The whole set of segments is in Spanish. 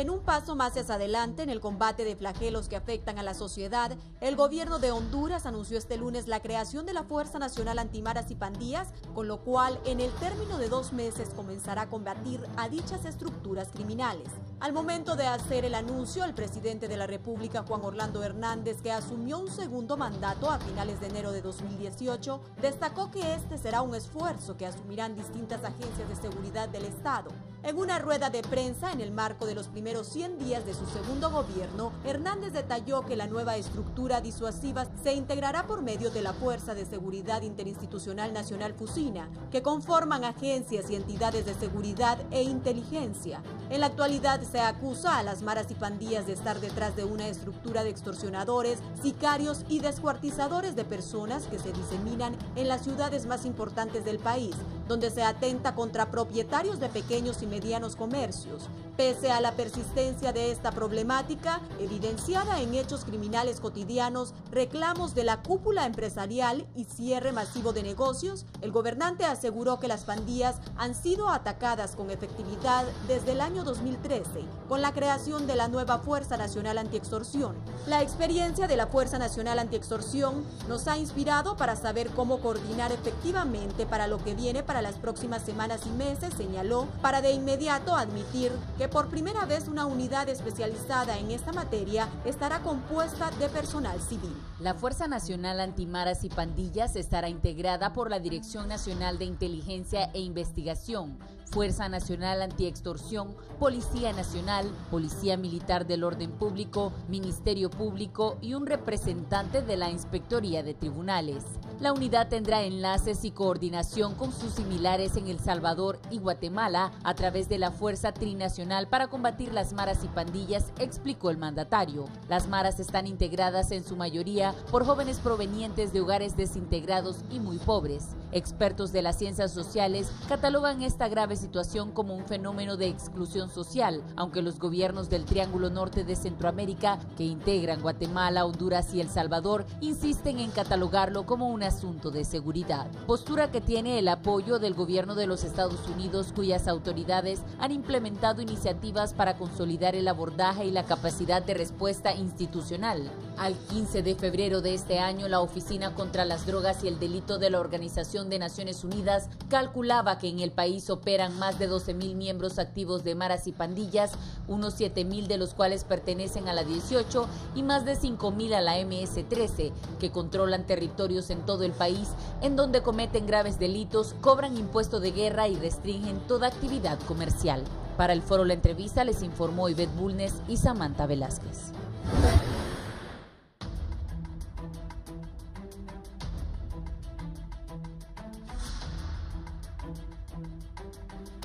En un paso más hacia adelante en el combate de flagelos que afectan a la sociedad, el gobierno de Honduras anunció este lunes la creación de la Fuerza Nacional Antimaras y Pandillas, con lo cual en el término de 2 meses comenzará a combatir a dichas estructuras criminales. Al momento de hacer el anuncio, el presidente de la República, Juan Orlando Hernández, que asumió un segundo mandato a finales de enero de 2018, destacó que este será un esfuerzo que asumirán distintas agencias de seguridad del Estado. En una rueda de prensa en el marco de los primeros 100 días de su segundo gobierno, Hernández detalló que la nueva estructura disuasiva se integrará por medio de la Fuerza de Seguridad Interinstitucional Nacional FUSINA, que conforman agencias y entidades de seguridad e inteligencia. En la actualidad se acusa a las maras y pandillas de estar detrás de una estructura de extorsionadores, sicarios y descuartizadores de personas que se diseminan en las ciudades más importantes del país, donde se atenta contra propietarios de pequeños y medianos comercios. Pese a la persistencia de esta problemática, evidenciada en hechos criminales cotidianos, reclamos de la cúpula empresarial y cierre masivo de negocios, el gobernante aseguró que las pandillas han sido atacadas con efectividad desde el año 2013, con la creación de la nueva Fuerza Nacional Antiextorsión. La experiencia de la Fuerza Nacional Antiextorsión nos ha inspirado para saber cómo coordinar efectivamente para lo que viene para las próximas semanas y meses, señaló, para de inmediato admitir que por primera vez una unidad especializada en esta materia estará compuesta de personal civil. La Fuerza Nacional Antimaras y Pandillas estará integrada por la Dirección Nacional de Inteligencia e Investigación, Fuerza Nacional Antiextorsión, Policía Nacional, Policía Militar del Orden Público, Ministerio Público y un representante de la Inspectoría de Tribunales. La unidad tendrá enlaces y coordinación con sus similares en El Salvador y Guatemala a través de la Fuerza Trinacional para combatir las maras y pandillas, explicó el mandatario. Las maras están integradas en su mayoría por jóvenes provenientes de hogares desintegrados y muy pobres. Expertos de las ciencias sociales catalogan esta grave situación como un fenómeno de exclusión social, aunque los gobiernos del Triángulo Norte de Centroamérica, que integran Guatemala, Honduras y El Salvador, insisten en catalogarlo como un asunto de seguridad. Postura que tiene el apoyo del gobierno de los Estados Unidos, cuyas autoridades han implementado iniciativas para consolidar el abordaje y la capacidad de respuesta institucional. Al 15 de febrero de este año, la Oficina contra las Drogas y el Delito de la Organización de Naciones Unidas calculaba que en el país operan más de 12,000 miembros activos de maras y pandillas, unos 7,000 de los cuales pertenecen a la 18 y más de 5,000 a la MS-13, que controlan territorios en todo el país, en donde cometen graves delitos, cobran impuesto de guerra y restringen toda actividad comercial. Para el Foro La Entrevista les informó Ivette Bulnes y Samantha Velázquez.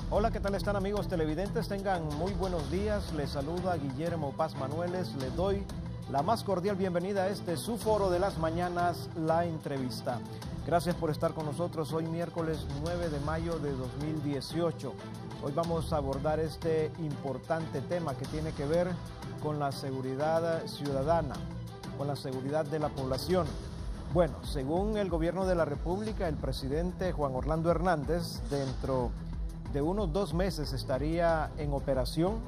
Hola, ¿qué tal están, amigos televidentes? Tengan muy buenos días. Les saluda Guillermo Paz Manueles. Les doy la más cordial bienvenida a este su foro de las mañanas, La Entrevista. Gracias por estar con nosotros hoy miércoles 9 de mayo de 2018. Hoy vamos a abordar este importante tema que tiene que ver con la seguridad ciudadana, con la seguridad de la población. Bueno, según el gobierno de la República, el presidente Juan Orlando Hernández, dentro de unos 2 meses estaría en operación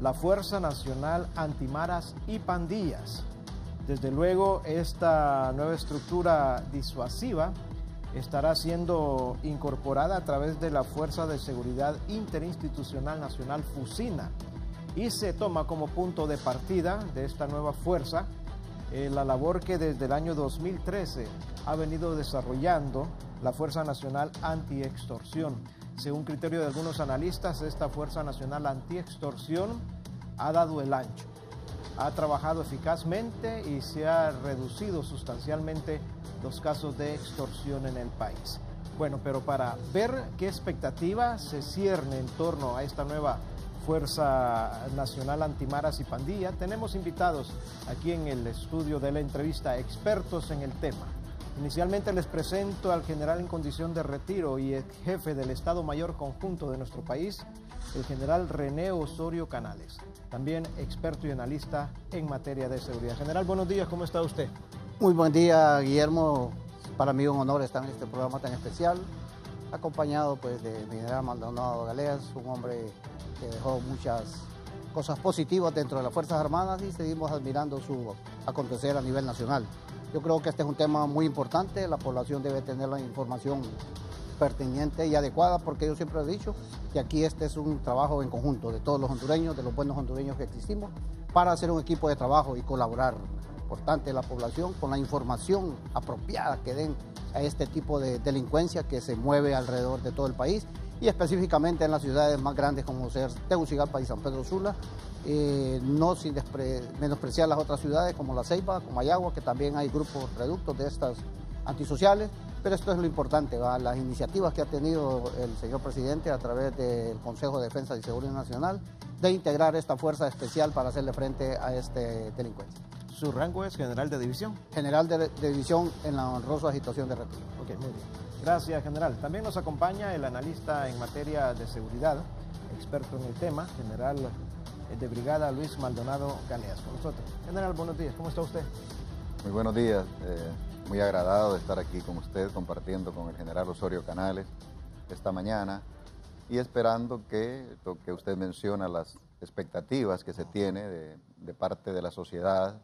la Fuerza Nacional Antimaras y Pandillas. Desde luego, esta nueva estructura disuasiva estará siendo incorporada a través de la Fuerza de Seguridad Interinstitucional Nacional FUSINA y se toma como punto de partida de esta nueva fuerza la labor que desde el año 2013 ha venido desarrollando la Fuerza Nacional Antiextorsión. Según criterio de algunos analistas, esta Fuerza Nacional Antiextorsión ha dado el ancho, ha trabajado eficazmente y se ha reducido sustancialmente los casos de extorsión en el país. Bueno, pero para ver qué expectativa se cierne en torno a esta nueva Fuerza Nacional Antimaras y Pandilla, tenemos invitados aquí en el estudio de La Entrevista, expertos en el tema. Inicialmente les presento al general en condición de retiro y el jefe del Estado Mayor Conjunto de nuestro país, el general René Osorio Canales, también experto y analista en materia de seguridad. General, buenos días, ¿cómo está usted? Muy buen día, Guillermo. Para mí un honor estar en este programa tan especial, acompañado pues de mi general Maldonado Galeas, un hombre que dejó muchas cosas positivas dentro de las Fuerzas Armadas y seguimos admirando su acontecer a nivel nacional. Yo creo que este es un tema muy importante, la población debe tener la información pertinente y adecuada, porque yo siempre he dicho que aquí este es un trabajo en conjunto de todos los hondureños, de los buenos hondureños que existimos, para hacer un equipo de trabajo y colaborar. Importante la población con la información apropiada que den a este tipo de delincuencia que se mueve alrededor de todo el país y específicamente en las ciudades más grandes como ser Tegucigalpa y San Pedro Sula, no sin menospreciar las otras ciudades como La Ceiba, como Mayagua, que también hay grupos reductos de estas antisociales, pero esto es lo importante, ¿va? Las iniciativas que ha tenido el señor presidente a través del Consejo de Defensa y Seguridad Nacional de integrar esta fuerza especial para hacerle frente a este delincuencia. ¿Su rango es general de división? General de división en la honrosa situación de retiro. Ok, muy bien. Gracias, general. También nos acompaña el analista en materia de seguridad, experto en el tema, general de brigada Luis Maldonado Ganeas, con nosotros. General, buenos días. ¿Cómo está usted? Muy buenos días. Muy agradado de estar aquí con usted, compartiendo con el general Osorio Canales esta mañana y esperando que lo que usted menciona, las expectativas que se tiene de parte de la sociedad,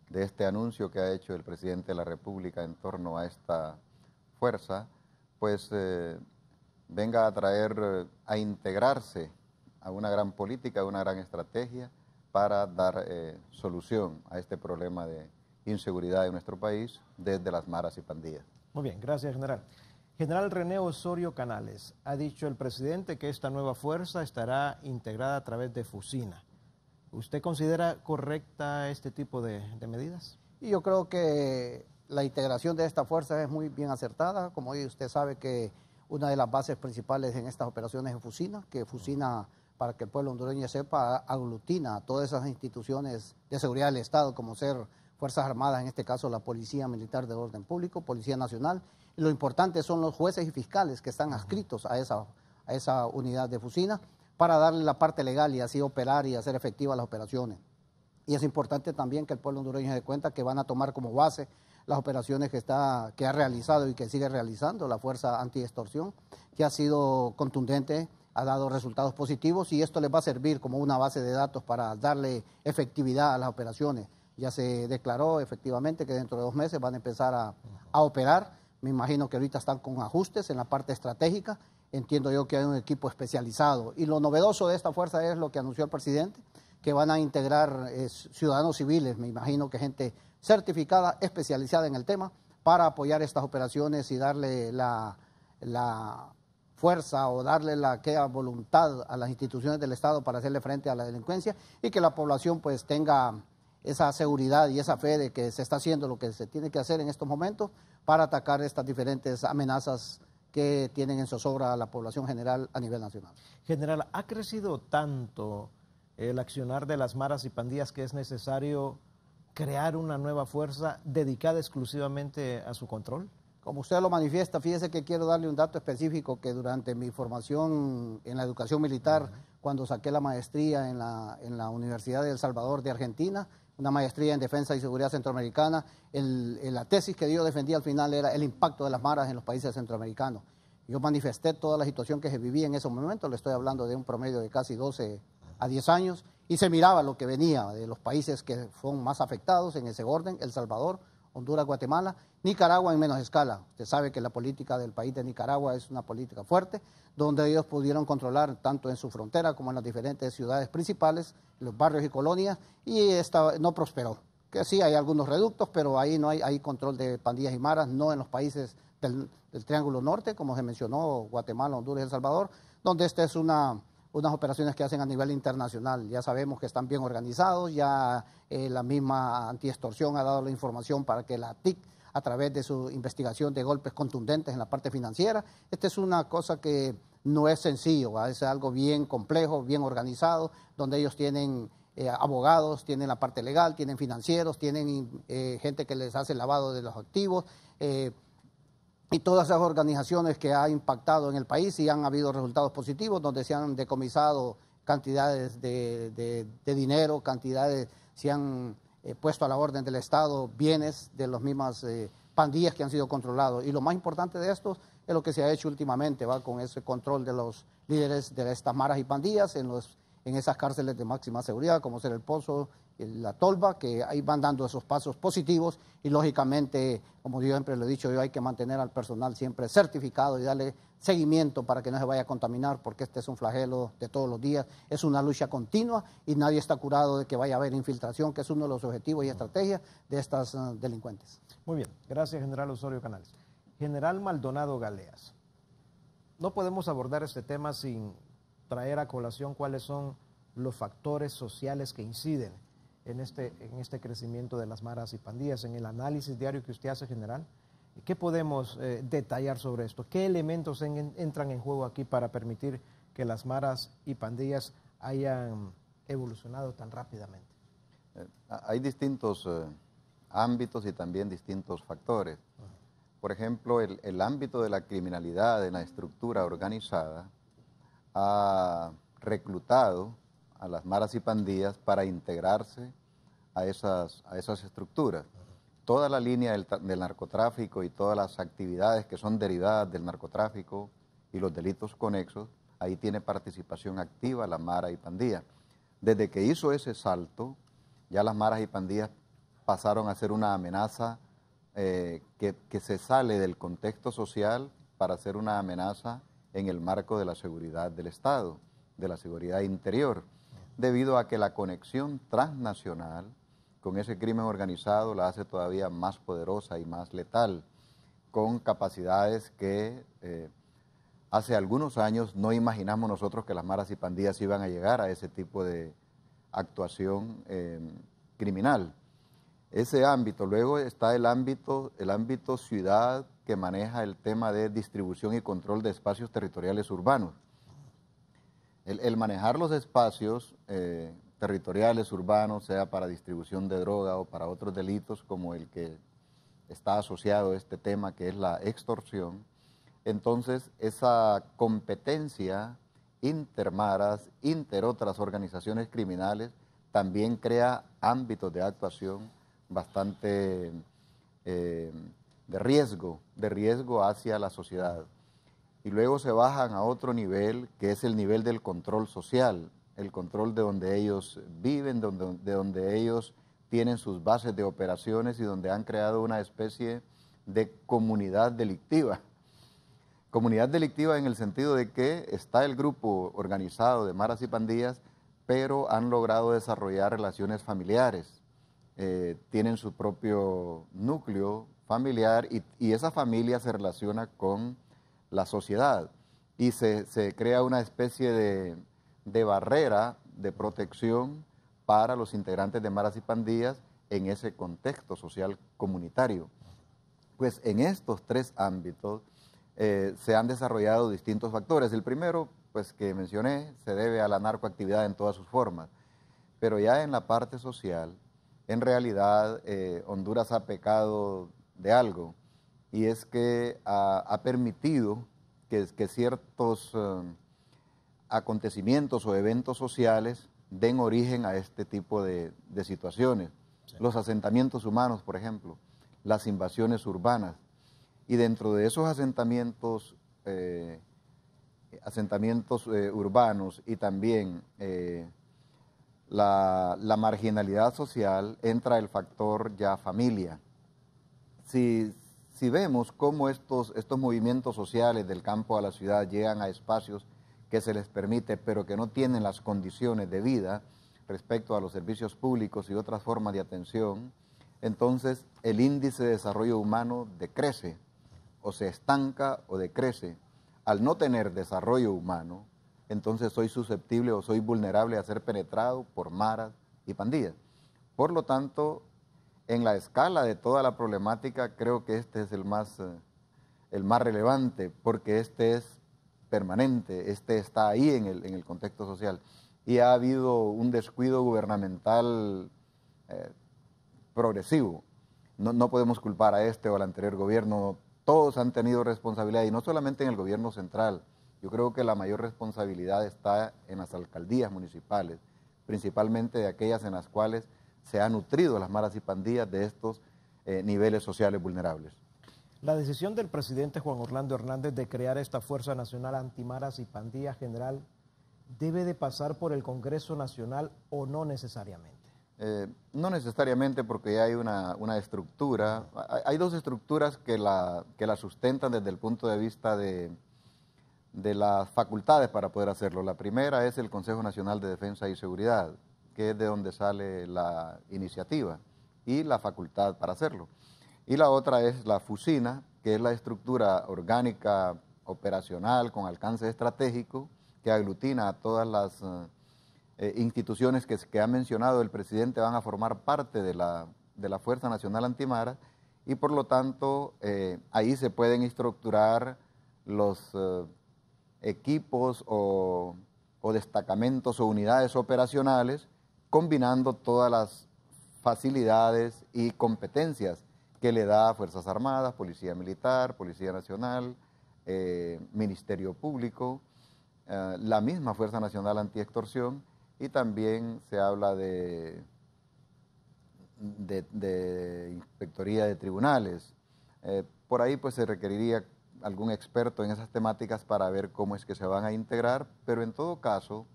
de este anuncio que ha hecho el presidente de la República en torno a esta fuerza, pues venga a traer, a integrarse a una gran política, a una gran estrategia para dar solución a este problema de inseguridad en nuestro país desde las maras y pandillas. Muy bien, gracias, general. General René Osorio Canales, ha dicho el presidente que esta nueva fuerza estará integrada a través de Fusina. ¿Usted considera correcta este tipo de medidas? Y yo creo que la integración de esta fuerza es muy bien acertada. Como hoy usted sabe que una de las bases principales en estas operaciones es Fusina, que Fusina, para que el pueblo hondureño sepa, aglutina a todas esas instituciones de seguridad del Estado, como ser Fuerzas Armadas, en este caso la Policía Militar de Orden Público, Policía Nacional. Y lo importante son los jueces y fiscales que están adscritos a esa unidad de Fusina, para darle la parte legal y así operar y hacer efectivas las operaciones. Y es importante también que el pueblo hondureño se dé cuenta que van a tomar como base las operaciones que ha realizado y que sigue realizando la Fuerza Antiextorsión, que ha sido contundente, ha dado resultados positivos y esto les va a servir como una base de datos para darle efectividad a las operaciones. Ya se declaró efectivamente que dentro de 2 meses van a empezar a operar. Me imagino que ahorita están con ajustes en la parte estratégica. Entiendo yo que hay un equipo especializado. Y lo novedoso de esta fuerza es lo que anunció el presidente, que van a integrar ciudadanos civiles, me imagino que gente certificada, especializada en el tema, para apoyar estas operaciones y darle la fuerza o darle aquella voluntad a las instituciones del Estado para hacerle frente a la delincuencia y que la población pues tenga esa seguridad y esa fe de que se está haciendo lo que se tiene que hacer en estos momentos para atacar estas diferentes amenazas que tienen en zozobra a la población general a nivel nacional. General, ¿ha crecido tanto el accionar de las maras y pandillas que es necesario crear una nueva fuerza dedicada exclusivamente a su control? Como usted lo manifiesta, fíjese que quiero darle un dato específico que durante mi formación en la educación militar, cuando saqué la maestría en la Universidad de El Salvador de Argentina, una maestría en Defensa y Seguridad Centroamericana, la tesis que yo defendía al final era el impacto de las maras en los países centroamericanos. Yo manifesté toda la situación que se vivía en esos momentos, le estoy hablando de un promedio de casi 12 a 10 años, y se miraba lo que venía de los países que son más afectados en ese orden, El Salvador, Honduras, Guatemala, Nicaragua en menos escala. Usted sabe que la política del país de Nicaragua es una política fuerte, donde ellos pudieron controlar tanto en su frontera como en las diferentes ciudades principales, los barrios y colonias, y esta no prosperó. Que sí, hay algunos reductos, pero ahí no hay control de pandillas y maras, no en los países del Triángulo Norte, como se mencionó, Guatemala, Honduras y El Salvador, donde esta es unas operaciones que hacen a nivel internacional. Ya sabemos que están bien organizados, ya la misma antiextorsión ha dado la información para que la TIC, a través de su investigación de golpes contundentes en la parte financiera, esta es una cosa que no es sencillo, ¿va? Es algo bien complejo, bien organizado, donde ellos tienen abogados, tienen la parte legal, tienen financieros, tienen gente que les hace el lavado de los activos, y todas esas organizaciones que ha impactado en el país y han habido resultados positivos, donde se han decomisado cantidades de dinero, se han puesto a la orden del Estado bienes de las mismas pandillas que han sido controlados. Y lo más importante de esto es lo que se ha hecho últimamente, ¿va? Con ese control de los líderes de estas maras y pandillas en en esas cárceles de máxima seguridad, como ser el Pozo, la Tolva, que ahí van dando esos pasos positivos y lógicamente, como yo siempre lo he dicho, hay que mantener al personal siempre certificado y darle seguimiento para que no se vaya a contaminar, porque este es un flagelo de todos los días, es una lucha continua y nadie está curado de que vaya a haber infiltración, que es uno de los objetivos y estrategias de estas delincuentes. Muy bien, gracias, General Osorio Canales. General Maldonado Galeas, no podemos abordar este tema sin traer a colación cuáles son los factores sociales que inciden en este crecimiento de las maras y pandillas. En el análisis diario que usted hace, general, ¿qué podemos detallar sobre esto? ¿Qué elementos entran en juego aquí para permitir que las maras y pandillas hayan evolucionado tan rápidamente? Hay distintos ámbitos y también distintos factores. Por ejemplo, el ámbito de la criminalidad en la estructura organizada ha reclutado a las maras y pandillas para integrarse a esas estructuras. Toda la línea del narcotráfico y todas las actividades que son derivadas del narcotráfico y los delitos conexos, ahí tiene participación activa la mara y pandilla. Desde que hizo ese salto, ya las maras y pandillas pasaron a ser una amenaza que se sale del contexto social para ser una amenaza en el marco de la seguridad del Estado, de la seguridad interior, debido a que la conexión transnacional con ese crimen organizado la hace todavía más poderosa y más letal, con capacidades que hace algunos años no imaginamos nosotros que las maras y pandillas iban a llegar a ese tipo de actuación criminal. Ese ámbito, luego está el ámbito ciudad, que maneja el tema de distribución y control de espacios territoriales urbanos. El manejar los espacios territoriales urbanos, sea para distribución de droga o para otros delitos como el que está asociado a este tema, que es la extorsión, entonces esa competencia intermaras, otras organizaciones criminales, también crea ámbitos de actuación bastante de riesgo hacia la sociedad. Y luego se bajan a otro nivel, que es el nivel del control social, el control de donde ellos viven, de donde ellos tienen sus bases de operaciones y donde han creado una especie de comunidad delictiva. Comunidad delictiva en el sentido de que está el grupo organizado de maras y pandillas, pero han logrado desarrollar relaciones familiares. Tienen su propio núcleo familiar y esa familia se relaciona con la sociedad y se crea una especie de barrera de protección para los integrantes de maras y pandillas en ese contexto social comunitario. Pues en estos tres ámbitos se han desarrollado distintos factores. El primero, pues que mencioné, se debe a la narcoactividad en todas sus formas, pero ya en la parte social, en realidad Honduras ha pecado de algo, y es que ha permitido que ciertos acontecimientos o eventos sociales den origen a este tipo de situaciones. Sí. Los asentamientos humanos, por ejemplo, las invasiones urbanas, y dentro de esos asentamientos urbanos y también la marginalidad social, entra el factor ya familia. Si vemos cómo estos movimientos sociales del campo a la ciudad llegan a espacios que se les permite, pero que no tienen las condiciones de vida respecto a los servicios públicos y otras formas de atención, entonces el índice de desarrollo humano decrece, o se estanca o decrece. Al no tener desarrollo humano, entonces soy susceptible o soy vulnerable a ser penetrado por maras y pandillas. Por lo tanto, en la escala de toda la problemática, creo que este es el más relevante, porque este es permanente, este está ahí en el contexto social. Y ha habido un descuido gubernamental progresivo. No podemos culpar a este o al anterior gobierno. Todos han tenido responsabilidad, y no solamente en el gobierno central. Yo creo que la mayor responsabilidad está en las alcaldías municipales, principalmente de aquellas en las cuales se han nutrido las maras y pandillas de estos niveles sociales vulnerables. La decisión del presidente Juan Orlando Hernández de crear esta Fuerza Nacional Antimaras y Pandillas, general, ¿debe de pasar por el Congreso Nacional o no necesariamente? No necesariamente, porque ya hay una estructura. Hay dos estructuras que la sustentan desde el punto de vista de las facultades para poder hacerlo. La primera es el Consejo Nacional de Defensa y Seguridad, que es de donde sale la iniciativa y la facultad para hacerlo. Y la otra es la FUSINA, que es la estructura orgánica operacional con alcance estratégico que aglutina a todas las instituciones que ha mencionado el presidente, van a formar parte de la Fuerza Nacional Antimara, y por lo tanto ahí se pueden estructurar los equipos o destacamentos o unidades operacionales, combinando todas las facilidades y competencias que le da a Fuerzas Armadas, Policía Militar, Policía Nacional, Ministerio Público, la misma Fuerza Nacional Antiextorsión, y también se habla de Inspectoría de Tribunales. Por ahí pues se requeriría algún experto en esas temáticas para ver cómo es que se van a integrar, pero en todo caso,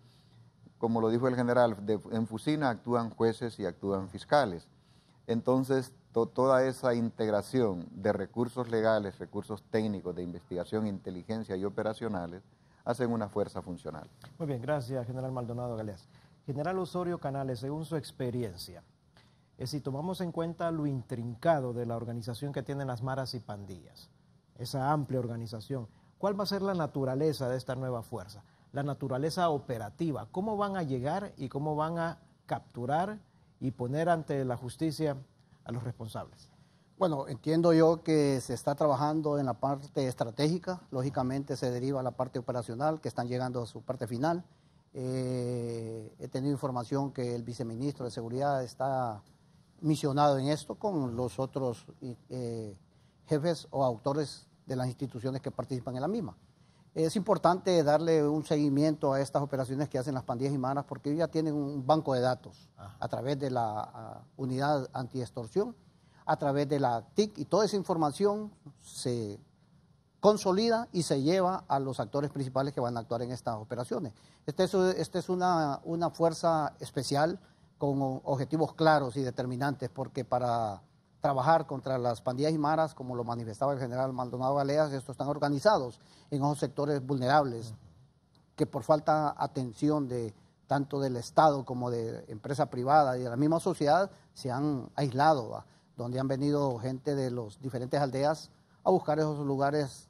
como lo dijo el general, en FUSINA actúan jueces y actúan fiscales. Entonces, toda esa integración de recursos legales, recursos técnicos de investigación, inteligencia y operacionales, hacen una fuerza funcional. Muy bien, gracias, general Maldonado Galeas. General Osorio Canales, según su experiencia, si tomamos en cuenta lo intrincado de la organización que tienen las maras y pandillas, esa amplia organización, ¿cuál va a ser la naturaleza de esta nueva fuerza? La naturaleza operativa, ¿cómo van a llegar y cómo van a capturar y poner ante la justicia a los responsables? Bueno, entiendo yo que se está trabajando en la parte estratégica, lógicamente se deriva a la parte operacional, que están llegando a su parte final. He tenido información que el viceministro de Seguridad está misionado en esto con los otros jefes o autores de las instituciones que participan en la misma. Es importante darle un seguimiento a estas operaciones que hacen las pandillas y maras, porque ellos ya tienen un banco de datos a través de la unidad antiextorsión, a través de la TIC, y toda esa información se consolida y se lleva a los actores principales que van a actuar en estas operaciones. Esta es una fuerza especial con objetivos claros y determinantes, porque para trabajar contra las pandillas y maras, como lo manifestaba el general Maldonado Galeas, estos están organizados en esos sectores vulnerables que por falta de atención tanto del Estado como de empresa privada y de la misma sociedad se han aislado, donde han venido gente de las diferentes aldeas a buscar esos lugares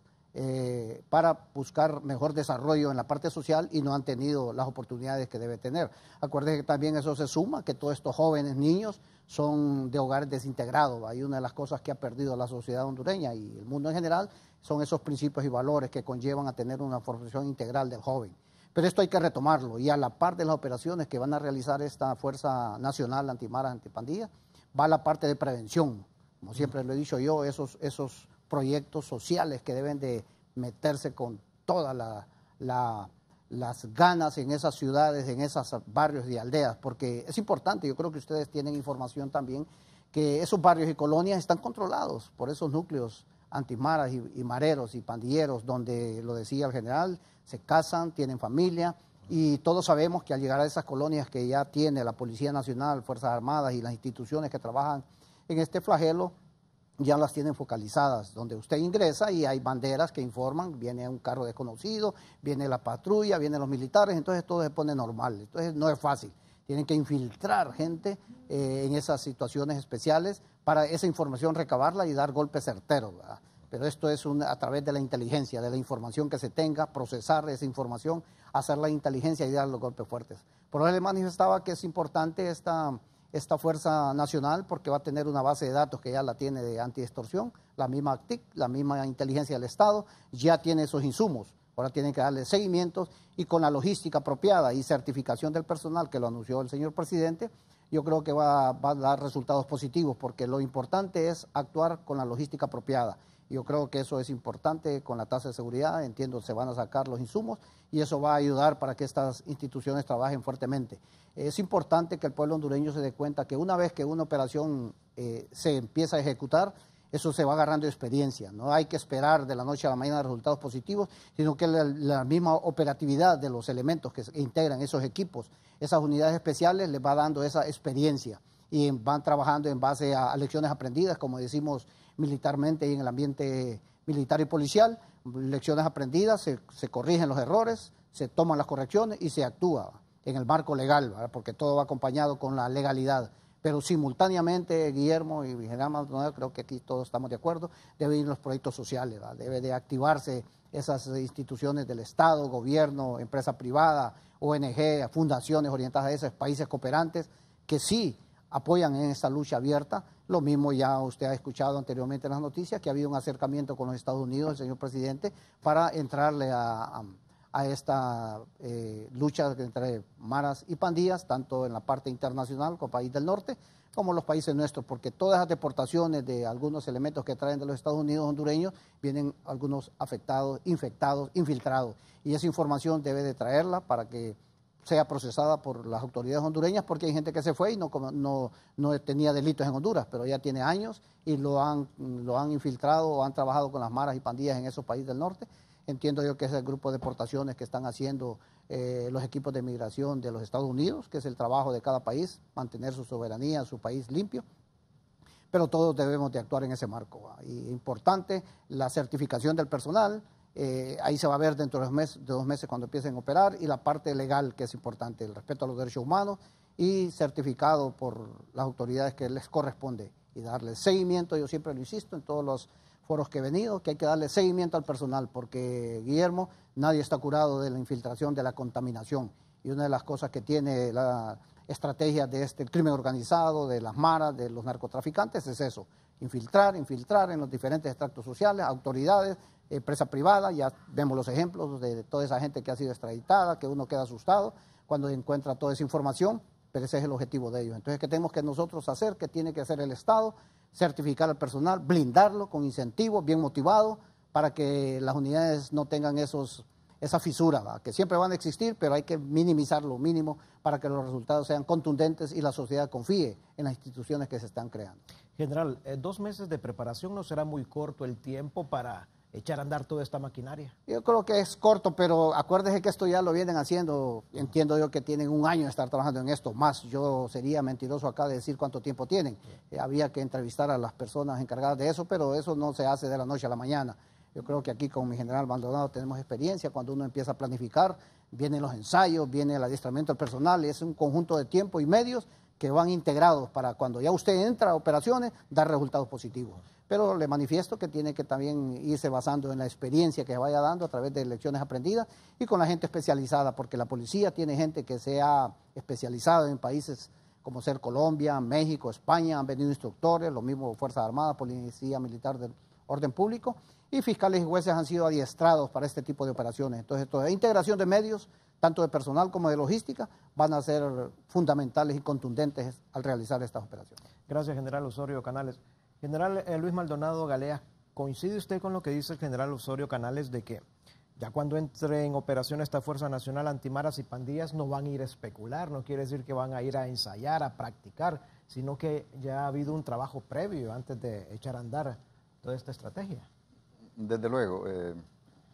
para buscar mejor desarrollo en la parte social, y no han tenido las oportunidades que debe tener. Acuérdense que también eso se suma, que todos estos jóvenes, niños, son de hogares desintegrados. Hay una de las cosas que ha perdido la sociedad hondureña y el mundo en general, son esos principios y valores que conllevan a tener una formación integral del joven. Pero esto hay que retomarlo, y a la par de las operaciones que van a realizar esta Fuerza Nacional Antimara, Antipandilla, va la parte de prevención. Como siempre lo he dicho yo, esos proyectos sociales que deben de meterse con todas las ganas en esas ciudades, en esos barrios y aldeas, porque es importante. Yo creo que ustedes tienen información también que esos barrios y colonias están controlados por esos núcleos antimaras y mareros y pandilleros, donde, lo decía el general, se casan, tienen familia, y todos sabemos que al llegar a esas colonias que ya tiene la Policía Nacional, Fuerzas Armadas y las instituciones que trabajan en este flagelo, ya las tienen focalizadas, donde usted ingresa y hay banderas que informan, viene un carro desconocido, viene la patrulla, vienen los militares, entonces todo se pone normal. Entonces no es fácil, tienen que infiltrar gente en esas situaciones especiales para esa información recabarla y dar golpes certeros, ¿verdad? Pero esto es a través de la inteligencia, de la información que se tenga, procesar esa información, hacer la inteligencia y dar los golpes fuertes. Por eso le manifestaba que es importante esta Fuerza Nacional, porque va a tener una base de datos que ya la tiene de antiextorsión, la misma TIC, la misma inteligencia del Estado, ya tiene esos insumos. Ahora tienen que darle seguimientos, y con la logística apropiada y certificación del personal que lo anunció el señor presidente, yo creo que va a dar resultados positivos, porque lo importante es actuar con la logística apropiada. Yo creo que eso es importante con la tasa de seguridad, entiendo, se van a sacar los insumos y eso va a ayudar para que estas instituciones trabajen fuertemente. Es importante que el pueblo hondureño se dé cuenta que una vez que una operación se empieza a ejecutar, Eso se va agarrando experiencia. No hay que esperar de la noche a la mañana resultados positivos, sino que la misma operatividad de los elementos que integran esos equipos, esas unidades especiales, les va dando esa experiencia y van trabajando en base a lecciones aprendidas, como decimos militarmente y en el ambiente militar y policial. Lecciones aprendidas, se corrigen los errores, se toman las correcciones y se actúa en el marco legal, ¿verdad? Porque todo va acompañado con la legalidad. Pero simultáneamente, Guillermo y General Maldonado, creo que aquí todos estamos de acuerdo, deben ir los proyectos sociales, ¿verdad? Debe de activarse esas instituciones del Estado, gobierno, empresa privada, ONG, fundaciones orientadas a esos países cooperantes que sí apoyan en esta lucha abierta. Lo mismo ya usted ha escuchado anteriormente en las noticias, que ha habido un acercamiento con los Estados Unidos, el señor presidente, para entrarle a esta lucha entre maras y pandillas, tanto en la parte internacional como país del norte, como los países nuestros, porque todas las deportaciones de algunos elementos que traen de los Estados Unidos hondureños, vienen algunos afectados, infectados, infiltrados, y esa información debe de traerla para que sea procesada por las autoridades hondureñas, porque hay gente que se fue y no tenía delitos en Honduras, pero ya tiene años y lo han infiltrado o han trabajado con las maras y pandillas en esos países del norte. Entiendo yo que es el grupo de deportaciones que están haciendo los equipos de migración de los Estados Unidos, que es el trabajo de cada país, mantener su soberanía, su país limpio, pero todos debemos de actuar en ese marco. Y importante, la certificación del personal, ahí se va a ver dentro de 2 meses cuando empiecen a operar, y la parte legal, que es importante, el respeto a los derechos humanos y certificado por las autoridades que les corresponde, y darle seguimiento. Yo siempre lo insisto en todos los foros que he venido, que hay que darle seguimiento al personal, porque, Guillermo, nadie está curado de la infiltración, de la contaminación, y una de las cosas que tiene la estrategia de este crimen organizado, de las maras, de los narcotraficantes, es eso, infiltrar en los diferentes extractos sociales, autoridades, empresa privada. Ya vemos los ejemplos de toda esa gente que ha sido extraditada, que uno queda asustado cuando encuentra toda esa información, pero ese es el objetivo de ellos. Entonces, ¿qué tenemos que nosotros hacer? ¿Qué tiene que hacer el Estado? Certificar al personal, blindarlo con incentivos, bien motivado, para que las unidades no tengan esa fisura, ¿verdad? Que siempre van a existir, pero hay que minimizar lo mínimo para que los resultados sean contundentes y la sociedad confíe en las instituciones que se están creando. General, 2 meses de preparación, ¿no será muy corto el tiempo para echar a andar toda esta maquinaria? Yo creo que es corto, pero acuérdese que esto ya lo vienen haciendo. Entiendo yo que tienen 1 año de estar trabajando en esto, más. Yo sería mentiroso acá de decir cuánto tiempo tienen. Había que entrevistar a las personas encargadas de eso, pero eso no se hace de la noche a la mañana. Yo creo que aquí con mi general Maldonado tenemos experiencia. Cuando uno empieza a planificar, vienen los ensayos, viene el adiestramiento del personal, y es un conjunto de tiempo y medios que van integrados para cuando ya usted entra a operaciones, dar resultados positivos. Pero le manifiesto que tiene que también irse basando en la experiencia que vaya dando a través de lecciones aprendidas y con la gente especializada, porque la policía tiene gente que se ha especializado en países como ser Colombia, México, España, han venido instructores, lo mismo Fuerzas Armadas, Policía Militar del Orden Público, y fiscales y jueces han sido adiestrados para este tipo de operaciones. Entonces, toda integración de medios, tanto de personal como de logística, van a ser fundamentales y contundentes al realizar estas operaciones. Gracias, General Osorio Canales. General Luis Maldonado Galea, ¿coincide usted con lo que dice el general Osorio Canales de que ya cuando entre en operación esta Fuerza Nacional Antimaras y Pandillas no van a ir a especular? No quiere decir que van a ir a ensayar, a practicar, sino que ya ha habido un trabajo previo antes de echar a andar toda esta estrategia. Desde luego,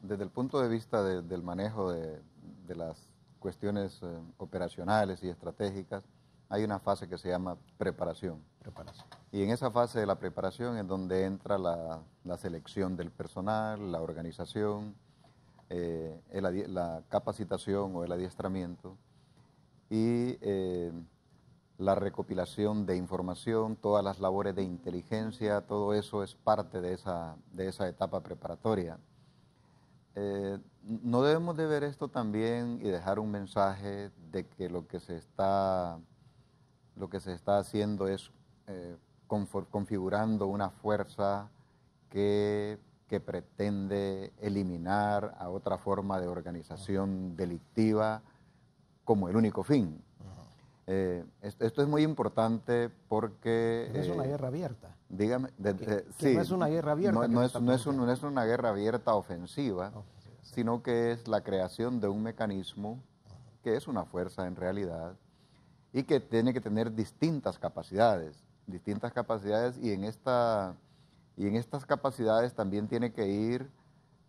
desde el punto de vista del manejo de las cuestiones operacionales y estratégicas, hay una fase que se llama preparación. Y en esa fase de la preparación es donde entra la selección del personal, la organización, la capacitación o el adiestramiento y la recopilación de información, todas las labores de inteligencia, todo eso es parte de esa etapa preparatoria. No debemos de ver esto también y dejar un mensaje de que lo que se está haciendo es configurando una fuerza que pretende eliminar a otra forma de organización delictiva como el único fin. Esto es muy importante porque... Es una guerra abierta. Dígame, sí, no es una guerra abierta. No es una guerra abierta ofensiva, sino que es la creación de un mecanismo que es una fuerza en realidad y que tiene que tener distintas capacidades y Y en estas capacidades también tiene que ir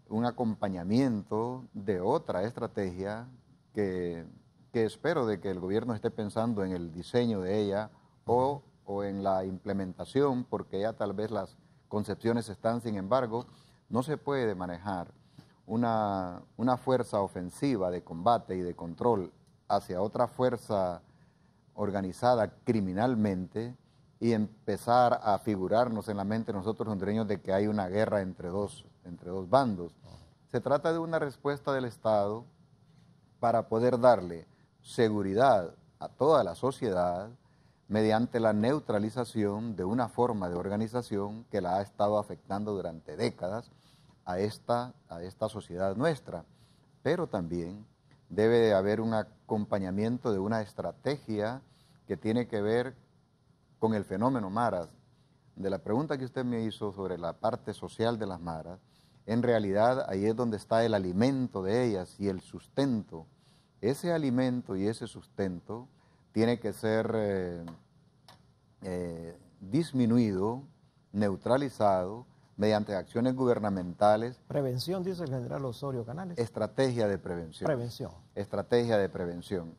un acompañamiento de otra estrategia que espero de que el gobierno esté pensando en el diseño de ella o en la implementación, porque ya tal vez las concepciones están, sin embargo, no se puede manejar una fuerza ofensiva de combate y de control hacia otra fuerza organizada criminalmente y empezar a figurarnos en la mente nosotros hondureños de que hay una guerra entre dos bandos. Se trata de una respuesta del Estado para poder darle seguridad a toda la sociedad mediante la neutralización de una forma de organización que la ha estado afectando durante décadas a esta sociedad nuestra. Pero también debe de haber un acompañamiento de una estrategia que tiene que ver con el fenómeno maras. De la pregunta que usted me hizo sobre la parte social de las maras, en realidad ahí es donde está el alimento de ellas y el sustento. Ese alimento y ese sustento tiene que ser disminuido, neutralizado, mediante acciones gubernamentales. Prevención, dice el general Osorio Canales. Estrategia de prevención. Prevención. Estrategia de prevención.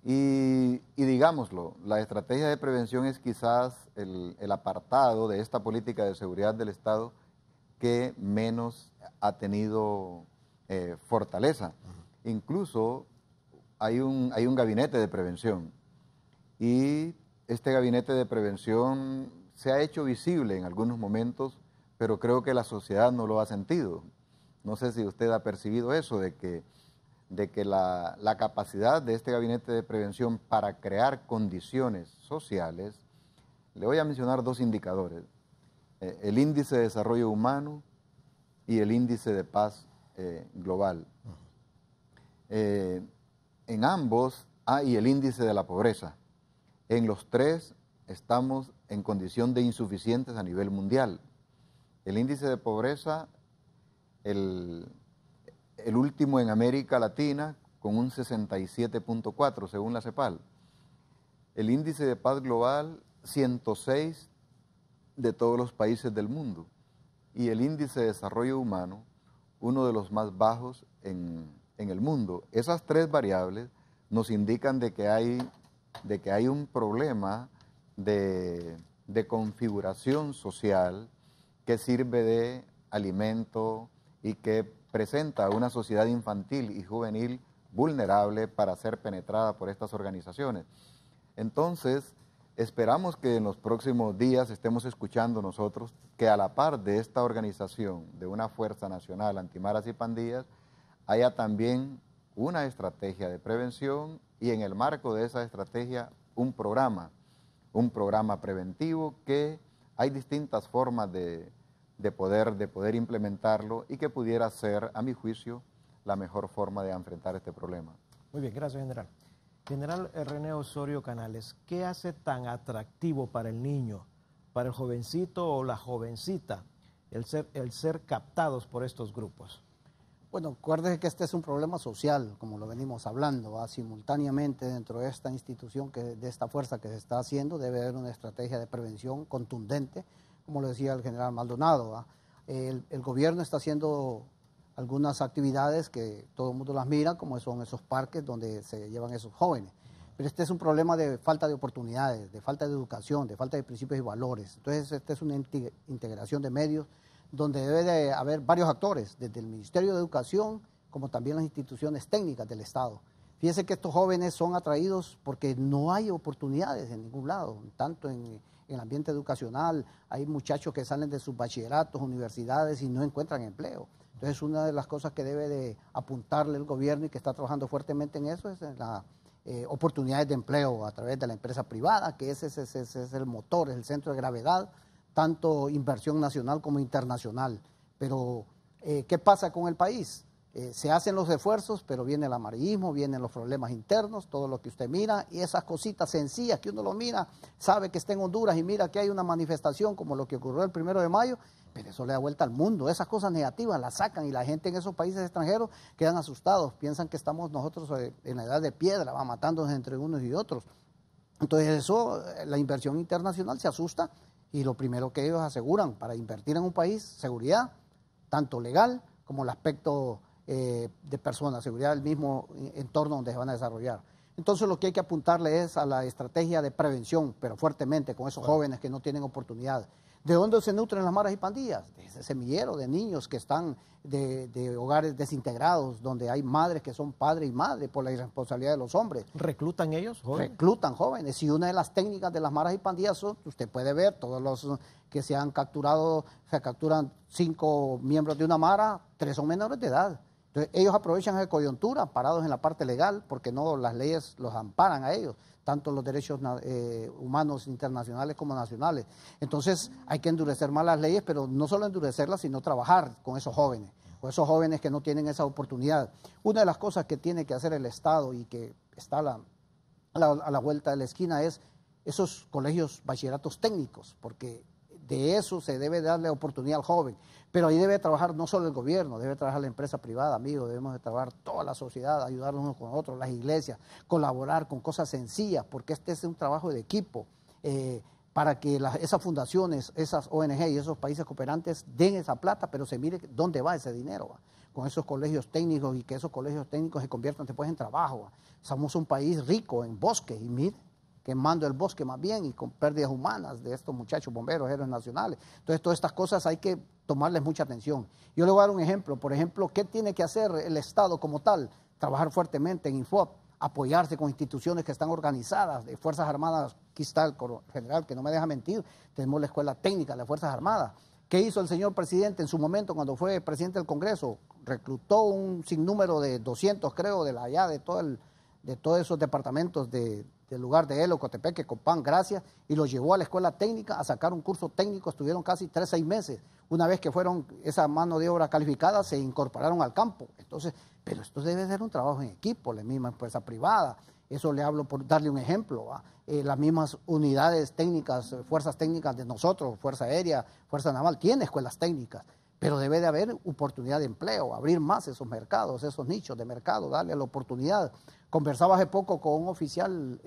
Y digámoslo, la estrategia de prevención es quizás el apartado de esta política de seguridad del Estado que menos ha tenido fortaleza. Incluso hay un gabinete de prevención y este gabinete de prevención se ha hecho visible en algunos momentos, pero creo que la sociedad no lo ha sentido. No sé si usted ha percibido eso, de que la capacidad de este gabinete de prevención para crear condiciones sociales, le voy a mencionar dos indicadores, el índice de desarrollo humano y el índice de paz global. En ambos hay el índice de la pobreza. En los tres estamos en condición de insuficientes a nivel mundial. El índice de pobreza, el último en América Latina, con un 67.4 según la CEPAL. El índice de paz global, 106 de todos los países del mundo. Y el índice de desarrollo humano, uno de los más bajos en el mundo. Esas tres variables nos indican de que hay un problema de configuración social que sirve de alimento y que presenta a una sociedad infantil y juvenil vulnerable para ser penetrada por estas organizaciones. Entonces, esperamos que en los próximos días estemos escuchando nosotros que a la par de esta organización, de una Fuerza Nacional Antimaras y Pandillas, haya también una estrategia de prevención y en el marco de esa estrategia un programa preventivo que hay distintas formas de poder implementarlo y que pudiera ser, a mi juicio, la mejor forma de enfrentar este problema. Muy bien, gracias, general. General René Osorio Canales, ¿qué hace tan atractivo para el niño, para el jovencito o la jovencita, el ser captados por estos grupos? Bueno, acuérdese que este es un problema social, como lo venimos hablando, simultáneamente dentro de esta institución, de esta fuerza que se está haciendo, debe haber una estrategia de prevención contundente, como lo decía el general Maldonado. El gobierno está haciendo algunas actividades que todo el mundo las mira, como son esos parques donde se llevan esos jóvenes. Pero este es un problema de falta de oportunidades, de falta de educación, de falta de principios y valores. Entonces, esta es una integración de medios donde debe de haber varios actores, desde el Ministerio de Educación, como también las instituciones técnicas del Estado. Fíjense que estos jóvenes son atraídos porque no hay oportunidades en ningún lado, tanto en el ambiente educacional, hay muchachos que salen de sus bachilleratos, universidades y no encuentran empleo. Entonces, una de las cosas que debe de apuntarle el gobierno y que está trabajando fuertemente en eso es en las oportunidades de empleo a través de la empresa privada, que ese es el motor, es el centro de gravedad, tanto inversión nacional como internacional. Pero, ¿qué pasa con el país? Se hacen los esfuerzos, pero viene el amarillismo, vienen los problemas internos, todo lo que usted mira, y esas cositas sencillas que uno lo mira, sabe que está en Honduras y mira que hay una manifestación como lo que ocurrió el 1 de mayo, pero eso le da vuelta al mundo. Esas cosas negativas las sacan y la gente en esos países extranjeros quedan asustados, piensan que estamos nosotros en la edad de piedra, matándonos entre unos y otros. Entonces eso, la inversión internacional se asusta Y lo primero que ellos aseguran para invertir en un país, seguridad, tanto legal como el aspecto de personas, seguridad del mismo entorno donde se van a desarrollar. Entonces lo que hay que apuntarle es a la estrategia de prevención, pero fuertemente con esos jóvenes que no tienen oportunidad. ¿De dónde se nutren las maras y pandillas? De ese semillero de niños que están de hogares desintegrados, donde hay madres que son padre y madre por la irresponsabilidad de los hombres. ¿Reclutan ellos jóvenes? Reclutan jóvenes. Y una de las técnicas de las maras y pandillas son, usted puede ver, todos los que se han capturado, se capturan 5 miembros de una mara, 3 son menores de edad. Entonces, ellos aprovechan esa coyuntura, parados en la parte legal, porque no las leyes los amparan a ellos, tanto los derechos humanos internacionales como nacionales. Entonces, hay que endurecer más las leyes, pero no solo endurecerlas, sino trabajar con esos jóvenes que no tienen esa oportunidad. Una de las cosas que tiene que hacer el Estado y que está a la vuelta de la esquina es esos colegios bachilleratos técnicos, porque de eso se debe darle oportunidad al joven. Pero ahí debe trabajar no solo el gobierno, debe trabajar la empresa privada, amigos, debemos de trabajar toda la sociedad, ayudarnos unos con otros, las iglesias, colaborar con cosas sencillas, porque este es un trabajo de equipo, para que esas fundaciones, esas ONG y esos países cooperantes den esa plata, pero se mire dónde va ese dinero, ¿va? Con esos colegios técnicos y que esos colegios técnicos se conviertan después en trabajo, ¿va? Somos un país rico en bosques y mire, quemando el bosque más bien y con pérdidas humanas de estos muchachos bomberos, héroes nacionales. Entonces, todas estas cosas hay que tomarles mucha atención. Yo le voy a dar un ejemplo. Por ejemplo, ¿qué tiene que hacer el Estado como tal? Trabajar fuertemente en Infop, apoyarse con instituciones que están organizadas, de Fuerzas Armadas. Aquí está el general, que no me deja mentir. Tenemos la Escuela Técnica de las Fuerzas Armadas. ¿Qué hizo el señor presidente en su momento cuando fue presidente del Congreso? Reclutó un sinnúmero de 200, creo, de allá, de todos esos departamentos del lugar de Elo, Cotepeque, Copán, Gracias, y los llevó a la escuela técnica a sacar un curso técnico. Estuvieron casi 6 meses. Una vez que fueron esa mano de obra calificada, se incorporaron al campo. Entonces, pero esto debe ser un trabajo en equipo, la misma empresa privada. Eso le hablo por darle un ejemplo. Las mismas unidades técnicas, fuerzas técnicas de nosotros, Fuerza Aérea, Fuerza Naval, tiene escuelas técnicas. Pero debe de haber oportunidad de empleo, abrir más esos mercados, esos nichos de mercado, darle la oportunidad. Conversaba hace poco con un oficial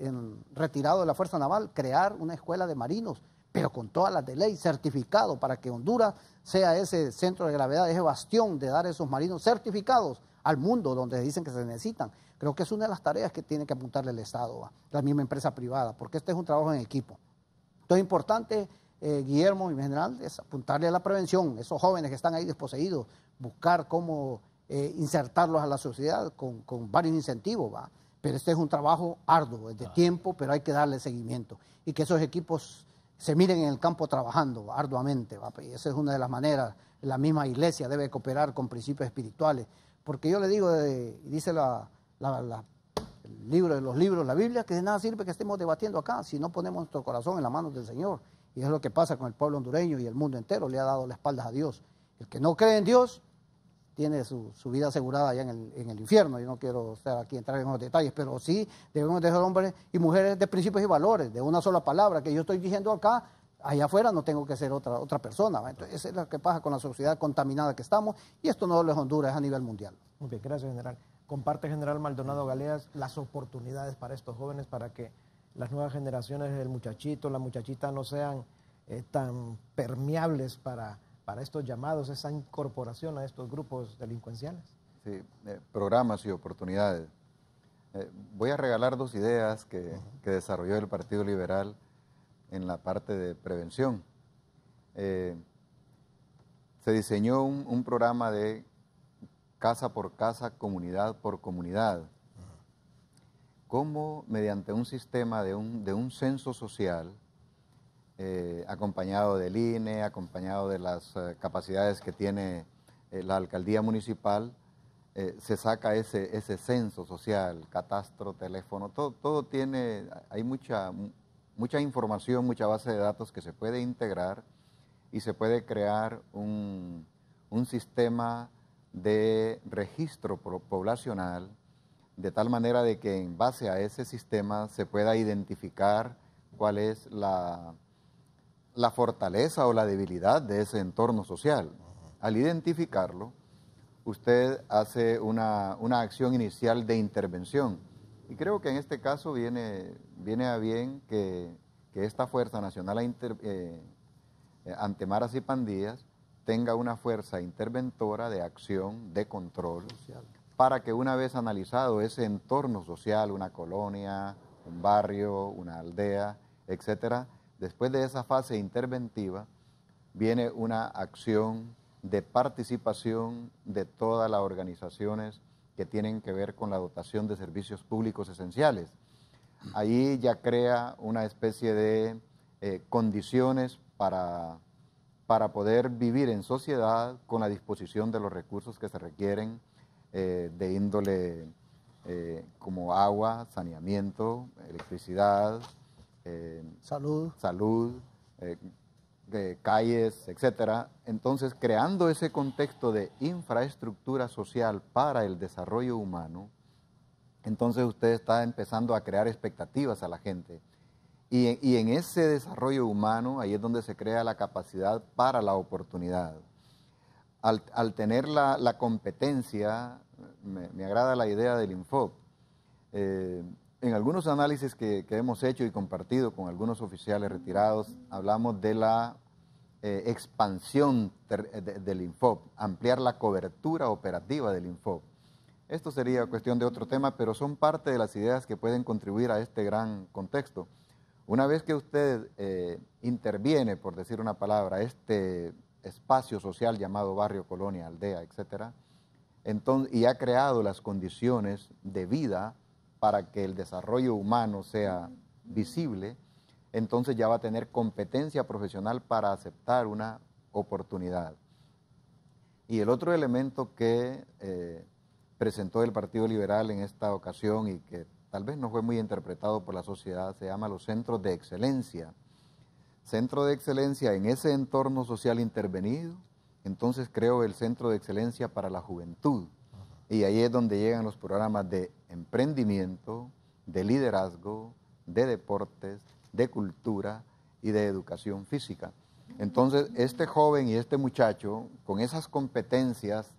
retirado de la Fuerza Naval, crear una escuela de marinos, pero con todas las de ley, certificado, para que Honduras sea ese centro de gravedad, ese bastión de dar esos marinos certificados al mundo donde dicen que se necesitan. Creo que es una de las tareas que tiene que apuntarle el Estado, la misma empresa privada, porque este es un trabajo en equipo. Entonces es importante, Guillermo y en general, es apuntarle a la prevención, esos jóvenes que están ahí desposeídos, buscar cómo insertarlos a la sociedad con varios incentivos, ¿va? Pero este es un trabajo arduo, es de tiempo, pero hay que darle seguimiento. Y que esos equipos se miren en el campo trabajando arduamente, ¿va? Y esa es una de las maneras. La misma iglesia debe cooperar con principios espirituales. Porque yo le digo, dice el libro de los libros, la Biblia, que de nada sirve que estemos debatiendo acá si no ponemos nuestro corazón en las manos del Señor. Y es lo que pasa con el pueblo hondureño y el mundo entero, le ha dado la espalda a Dios. El que no cree en Dios tiene su vida asegurada allá en el infierno. Yo no quiero estar aquí entrar en los detalles, pero sí debemos de ser hombres y mujeres de principios y valores, de una sola palabra que yo estoy diciendo acá. Allá afuera no tengo que ser otra persona. Entonces, eso es lo que pasa con la sociedad contaminada que estamos, y esto no solo es Honduras, es a nivel mundial. Muy bien, gracias, general. Comparte, general Maldonado Galeas, las oportunidades para estos jóvenes, para que las nuevas generaciones, el muchachito, la muchachita, no sean tan permeables para estos llamados, esa incorporación a estos grupos delincuenciales. Sí, programas y oportunidades. Voy a regalar 2 ideas que desarrolló el Partido Liberal en la parte de prevención. Se diseñó un programa de casa por casa, comunidad por comunidad. Cómo mediante un sistema de un censo social, acompañado del INE, acompañado de las capacidades que tiene la alcaldía municipal, se saca ese censo social, catastro, teléfono, todo tiene, hay mucha información, mucha base de datos que se puede integrar y se puede crear un sistema de registro poblacional, de tal manera de que en base a ese sistema se pueda identificar cuál es la fortaleza o la debilidad de ese entorno social. Al identificarlo, usted hace una acción inicial de intervención. Y creo que en este caso viene a bien que esta Fuerza Nacional ante maras y pandillas tenga una fuerza interventora de acción, de control, para que una vez analizado ese entorno social, una colonia, un barrio, una aldea, etcétera, después de esa fase interventiva viene una acción de participación de todas las organizaciones que tienen que ver con la dotación de servicios públicos esenciales. Ahí ya crea una especie de condiciones para poder vivir en sociedad con la disposición de los recursos que se requieren de índole como agua, saneamiento, electricidad, salud, calles, etcétera. Entonces, creando ese contexto de infraestructura social para el desarrollo humano, entonces usted está empezando a crear expectativas a la gente. Y en ese desarrollo humano, ahí es donde se crea la capacidad para la oportunidad. Al tener la competencia, me agrada la idea del Infop. En algunos análisis que hemos hecho y compartido con algunos oficiales retirados, hablamos de la expansión del Infop, ampliar la cobertura operativa del Infop. Esto sería cuestión de otro tema, pero son parte de las ideas que pueden contribuir a este gran contexto. Una vez que usted interviene, por decir una palabra, este espacio social llamado barrio, colonia, aldea, etcétera, entonces, y ha creado las condiciones de vida para que el desarrollo humano sea visible, entonces ya va a tener competencia profesional para aceptar una oportunidad. Y el otro elemento que presentó el Partido Liberal en esta ocasión y que tal vez no fue muy interpretado por la sociedad, se llama los centros de excelencia. Centro de excelencia en ese entorno social intervenido, entonces creo el Centro de Excelencia para la Juventud. Y ahí es donde llegan los programas de emprendimiento, de liderazgo, de deportes, de cultura y de educación física. Entonces, este joven y este muchacho, con esas competencias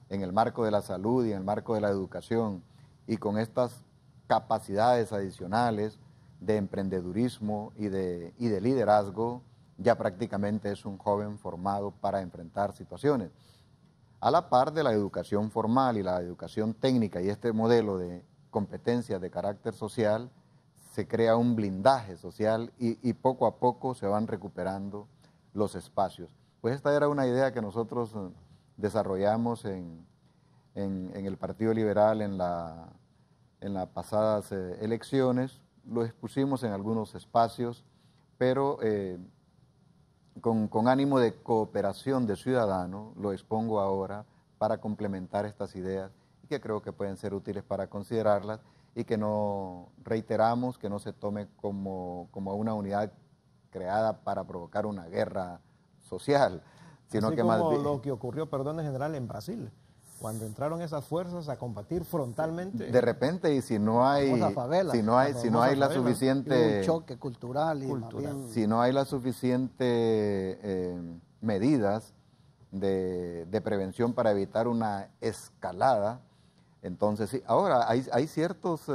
en el marco de la salud y en el marco de la educación, y con estas capacidades adicionales de emprendedurismo y de liderazgo, ya prácticamente es un joven formado para enfrentar situaciones. A la par de la educación formal y la educación técnica y este modelo de competencias de carácter social, se crea un blindaje social y poco a poco se van recuperando los espacios. Pues esta era una idea que nosotros desarrollamos en el Partido Liberal en las pasadas elecciones, lo expusimos en algunos espacios, pero con ánimo de cooperación de ciudadanos, lo expongo ahora para complementar estas ideas y que creo que pueden ser útiles para considerarlas y que no reiteramos, que no se tome como una unidad creada para provocar una guerra social, sino así que como más bien lo que ocurrió, perdón, general, en Brasil, cuando entraron esas fuerzas a combatir frontalmente. de repente, y si no hay la suficiente un choque cultural, y más bien, si no hay las suficientes medidas de prevención para evitar una escalada, entonces sí. Ahora hay ciertos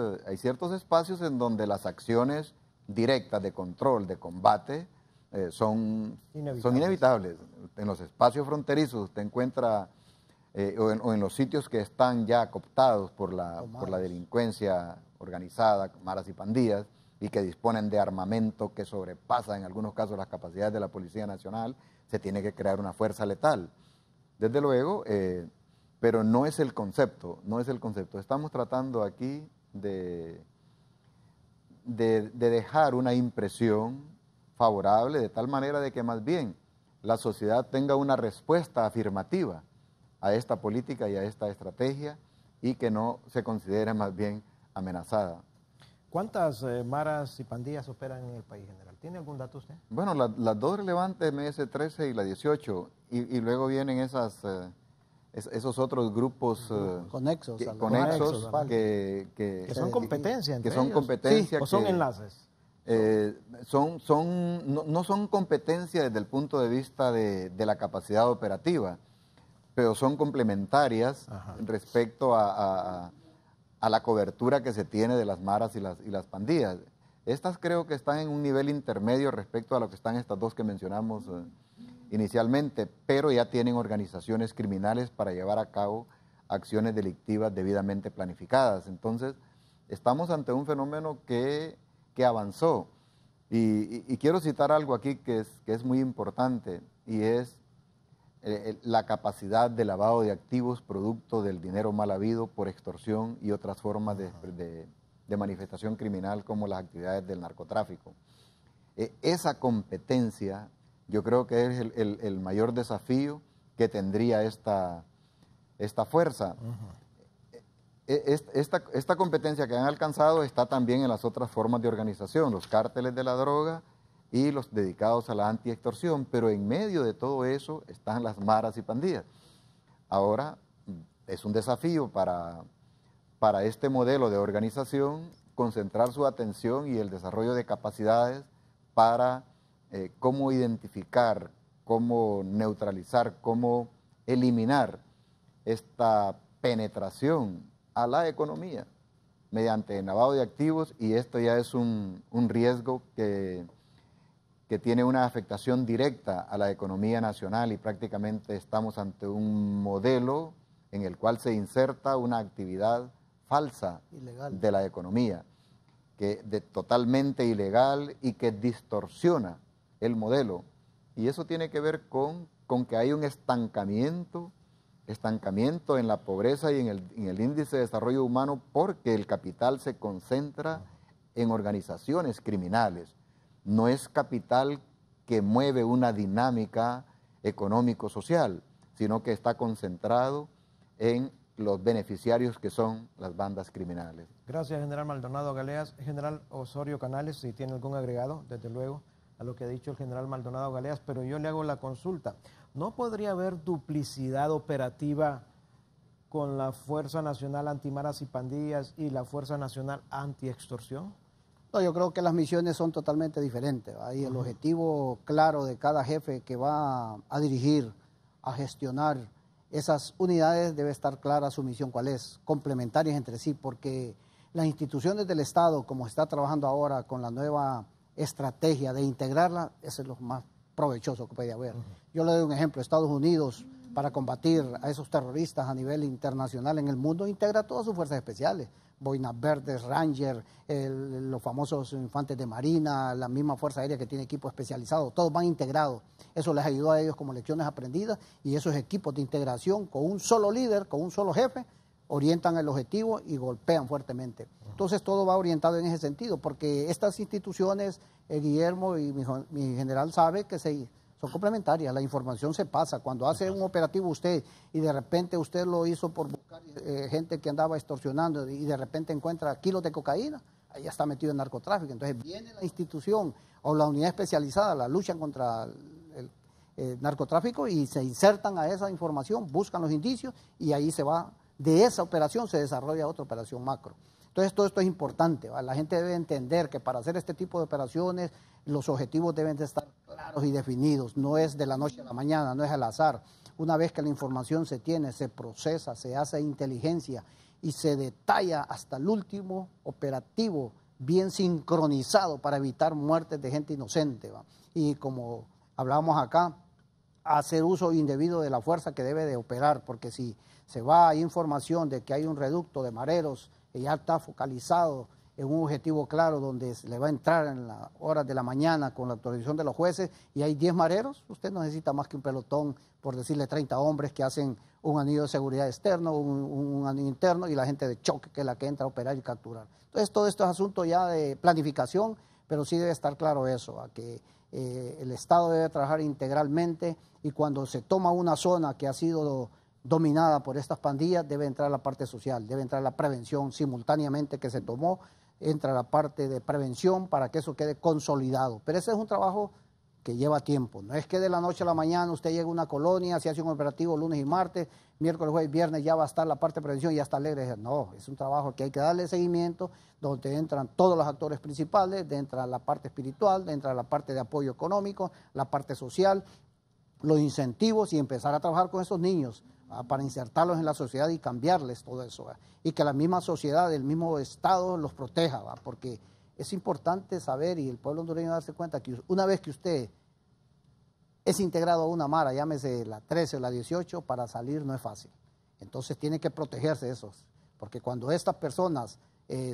espacios en donde las acciones directas de control, de combate, son inevitables. En los espacios fronterizos usted encuentra, o en los sitios que están ya cooptados por la delincuencia organizada, maras y pandillas, y que disponen de armamento que sobrepasa en algunos casos las capacidades de la Policía Nacional, se tiene que crear una fuerza letal. Desde luego, pero no es el concepto, Estamos tratando aquí de dejar una impresión favorable, de tal manera de que más bien la sociedad tenga una respuesta afirmativa a esta política y a esta estrategia y que no se considere más bien amenazada. ¿Cuántas maras y pandillas operan en el país, general? ¿Tiene algún dato usted? Bueno, las dos relevantes, MS-13 y la 18, y luego vienen esos otros grupos conexos que son competencia entre ellos. Competencia, sí, o son enlaces. No son competencias desde el punto de vista de la capacidad operativa, pero son complementarias respecto a la cobertura que se tiene de las maras y las pandillas. Estas creo que están en un nivel intermedio respecto a lo que están estas dos que mencionamos inicialmente, pero ya tienen organizaciones criminales para llevar a cabo acciones delictivas debidamente planificadas. Entonces, estamos ante un fenómeno que avanzó. Y quiero citar algo aquí que es muy importante, y es la capacidad de lavado de activos producto del dinero mal habido por extorsión y otras formas de manifestación criminal como las actividades del narcotráfico. Esa competencia yo creo que es el mayor desafío que tendría esta fuerza. Esta competencia que han alcanzado está también en las otras formas de organización, los cárteles de la droga y los dedicados a la antiextorsión, pero en medio de todo eso están las maras y pandillas. Ahora es un desafío para este modelo de organización concentrar su atención y el desarrollo de capacidades para cómo identificar, cómo neutralizar, cómo eliminar esta penetración a la economía mediante el lavado de activos, y esto ya es un riesgo que tiene una afectación directa a la economía nacional, y prácticamente estamos ante un modelo en el cual se inserta una actividad falsa ilegal de la economía, totalmente ilegal y que distorsiona el modelo. Y eso tiene que ver con que hay un estancamiento en la pobreza y en el índice de desarrollo humano, porque el capital se concentra en organizaciones criminales. No es capital que mueve una dinámica económico-social, sino que está concentrado en los beneficiarios que son las bandas criminales. Gracias, general Maldonado Galeas. General Osorio Canales, si tiene algún agregado, desde luego, a lo que ha dicho el general Maldonado Galeas, pero yo le hago la consulta. ¿No podría haber duplicidad operativa con la Fuerza Nacional Antimaras y Pandillas y la Fuerza Nacional Antiextorsión? No, yo creo que las misiones son totalmente diferentes. Hay el objetivo claro de cada jefe que va a dirigir, a gestionar esas unidades, debe estar clara su misión cuál es, complementarias entre sí, porque las instituciones del Estado, como está trabajando ahora con la nueva estrategia de integrarla, eso es lo más provechoso que puede haber. Yo le doy un ejemplo: Estados Unidos, para combatir a esos terroristas a nivel internacional en el mundo, integra todas sus fuerzas especiales, boinas verdes, Ranger, los famosos infantes de marina, la misma Fuerza Aérea que tiene equipos especializados, todos van integrados. Eso les ayudó a ellos como lecciones aprendidas, y esos equipos de integración con un solo líder, con un solo jefe, orientan el objetivo y golpean fuertemente. Entonces todo va orientado en ese sentido, porque estas instituciones, Guillermo y mi general sabe que son complementarias, la información se pasa. Cuando hace un operativo usted y de repente usted lo hizo por buscar gente que andaba extorsionando y de repente encuentra kilos de cocaína, ahí ya está metido en narcotráfico. Entonces viene la institución o la unidad especializada, la lucha contra el narcotráfico, y se insertan a esa información, buscan los indicios y ahí se va. De esa operación se desarrolla otra operación macro. Entonces todo esto es importante, ¿va? La gente debe entender que para hacer este tipo de operaciones los objetivos deben de estar claros y definidos, no es de la noche a la mañana, no es al azar. Una vez que la información se tiene, se procesa, se hace inteligencia y se detalla hasta el último operativo bien sincronizado para evitar muertes de gente inocente, ¿va? Y como hablábamos acá, hacer uso indebido de la fuerza que debe de operar, porque si se va a información de que hay un reducto de mareros que ya está focalizado en un objetivo claro donde se le va a entrar en las horas de la mañana con la autorización de los jueces, y hay 10 mareros, usted no necesita más que un pelotón, por decirle 30 hombres que hacen un anillo de seguridad externo, un anillo interno, y la gente de choque que es la que entra a operar y capturar. Entonces todo esto es asunto ya de planificación, pero sí debe estar claro eso, a que el Estado debe trabajar integralmente, y cuando se toma una zona que ha sido dominada por estas pandillas, debe entrar la parte social, debe entrar la prevención simultáneamente que se tomó, entra la parte de prevención para que eso quede consolidado. Pero ese es un trabajo que lleva tiempo, no es que de la noche a la mañana usted llega a una colonia, se hace un operativo lunes y martes, miércoles, jueves, viernes ya va a estar la parte de prevención y ya está alegre. No, es un trabajo que hay que darle seguimiento, donde entran todos los actores principales, entra la parte espiritual, entra la parte de apoyo económico, la parte social, los incentivos, y empezar a trabajar con esos niños para insertarlos en la sociedad y cambiarles todo eso, y que la misma sociedad, el mismo Estado los proteja, porque es importante saber y el pueblo hondureño darse cuenta que una vez que usted es integrado a una mara, llámese la 13 o la 18, para salir no es fácil. Entonces tiene que protegerse de esos, porque cuando estas personas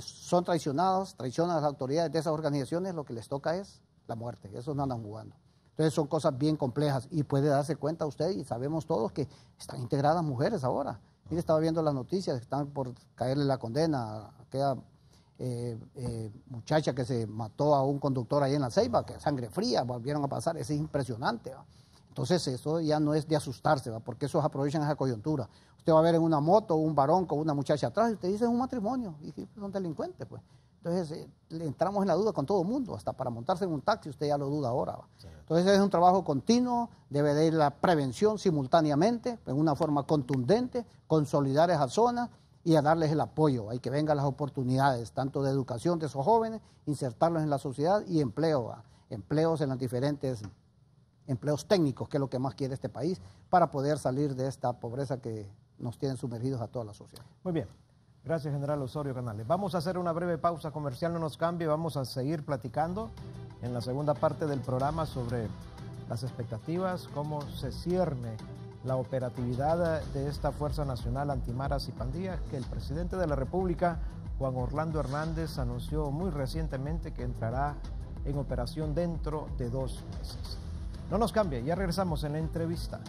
son traicionadas, traicionan a las autoridades de esas organizaciones, lo que les toca es la muerte, eso no andan jugando. Entonces son cosas bien complejas y puede darse cuenta usted y sabemos todos que están integradas mujeres ahora. Mire, estaba viendo las noticias que están por caerle la condena a aquella muchacha que se mató a un conductor ahí en La Ceiba, que sangre fría volvieron a pasar, eso es impresionante, ¿va? Entonces eso ya no es de asustarse, ¿va? Porque esos aprovechan esa coyuntura. Usted va a ver en una moto un varón con una muchacha atrás y usted dice es un matrimonio y son delincuentes, pues. Entonces le entramos en la duda con todo el mundo, hasta para montarse en un taxi usted ya lo duda ahora, ¿va? Sí. Entonces es un trabajo continuo, debe de ir la prevención simultáneamente, en una forma contundente, consolidar esa zona y a darles el apoyo, hay que vengan las oportunidades, tanto de educación de esos jóvenes, insertarlos en la sociedad y empleo, ¿va? Empleos en las diferentes empleos técnicos, que es lo que más quiere este país, para poder salir de esta pobreza que nos tienen sumergidos a toda la sociedad. Muy bien. Gracias, General Osorio Canales. Vamos a hacer una breve pausa comercial, no nos cambie, vamos a seguir platicando en la segunda parte del programa sobre las expectativas, cómo se cierne la operatividad de esta Fuerza Nacional Antimaras y Pandillas, que el presidente de la República, Juan Orlando Hernández, anunció muy recientemente que entrará en operación dentro de 2 meses. No nos cambie, ya regresamos en la entrevista.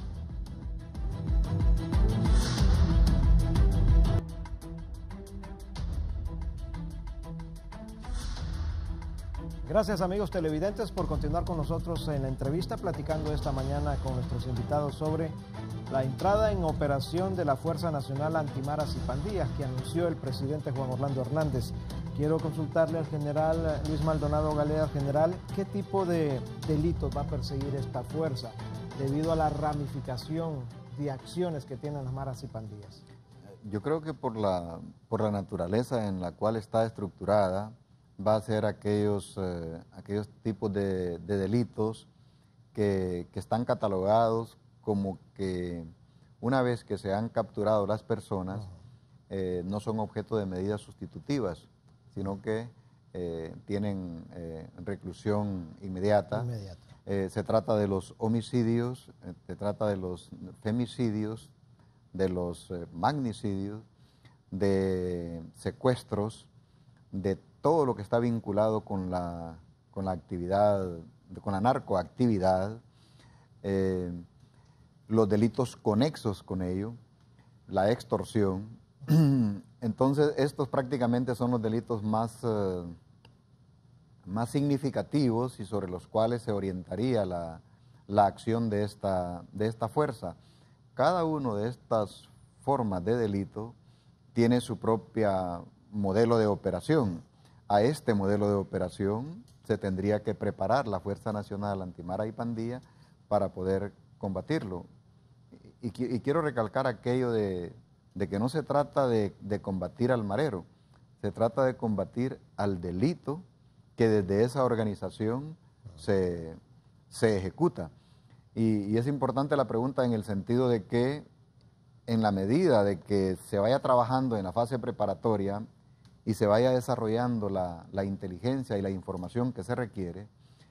Gracias, amigos televidentes, por continuar con nosotros en la entrevista, platicando esta mañana con nuestros invitados sobre la entrada en operación de la Fuerza Nacional Antimaras y Pandillas que anunció el presidente Juan Orlando Hernández. Quiero consultarle al general Luis Maldonado Galea. General, ¿qué tipo de delitos va a perseguir esta fuerza debido a la ramificación de acciones que tienen las maras y pandillas? Yo creo que por la naturaleza en la cual está estructurada, va a ser aquellos tipos de delitos que están catalogados como que una vez que se han capturado las personas, no son objeto de medidas sustitutivas, sino que tienen reclusión inmediata. Se trata de los homicidios, se trata de los femicidios, de los magnicidios, de secuestros, de todo lo que está vinculado con la actividad, con la narcoactividad, los delitos conexos con ello, la extorsión. Entonces, estos prácticamente son los delitos más significativos y sobre los cuales se orientaría la acción de esta fuerza. Cada uno de estas formas de delito tiene su propia modelo de operación. A este modelo de operación se tendría que preparar la Fuerza Nacional Antimara y Pandilla para poder combatirlo. Y quiero recalcar aquello de que no se trata de combatir al marero, se trata de combatir al delito que desde esa organización se ejecuta. Y es importante la pregunta en el sentido de que en la medida de que se vaya trabajando en la fase preparatoria y se vaya desarrollando la inteligencia y la información que se requiere,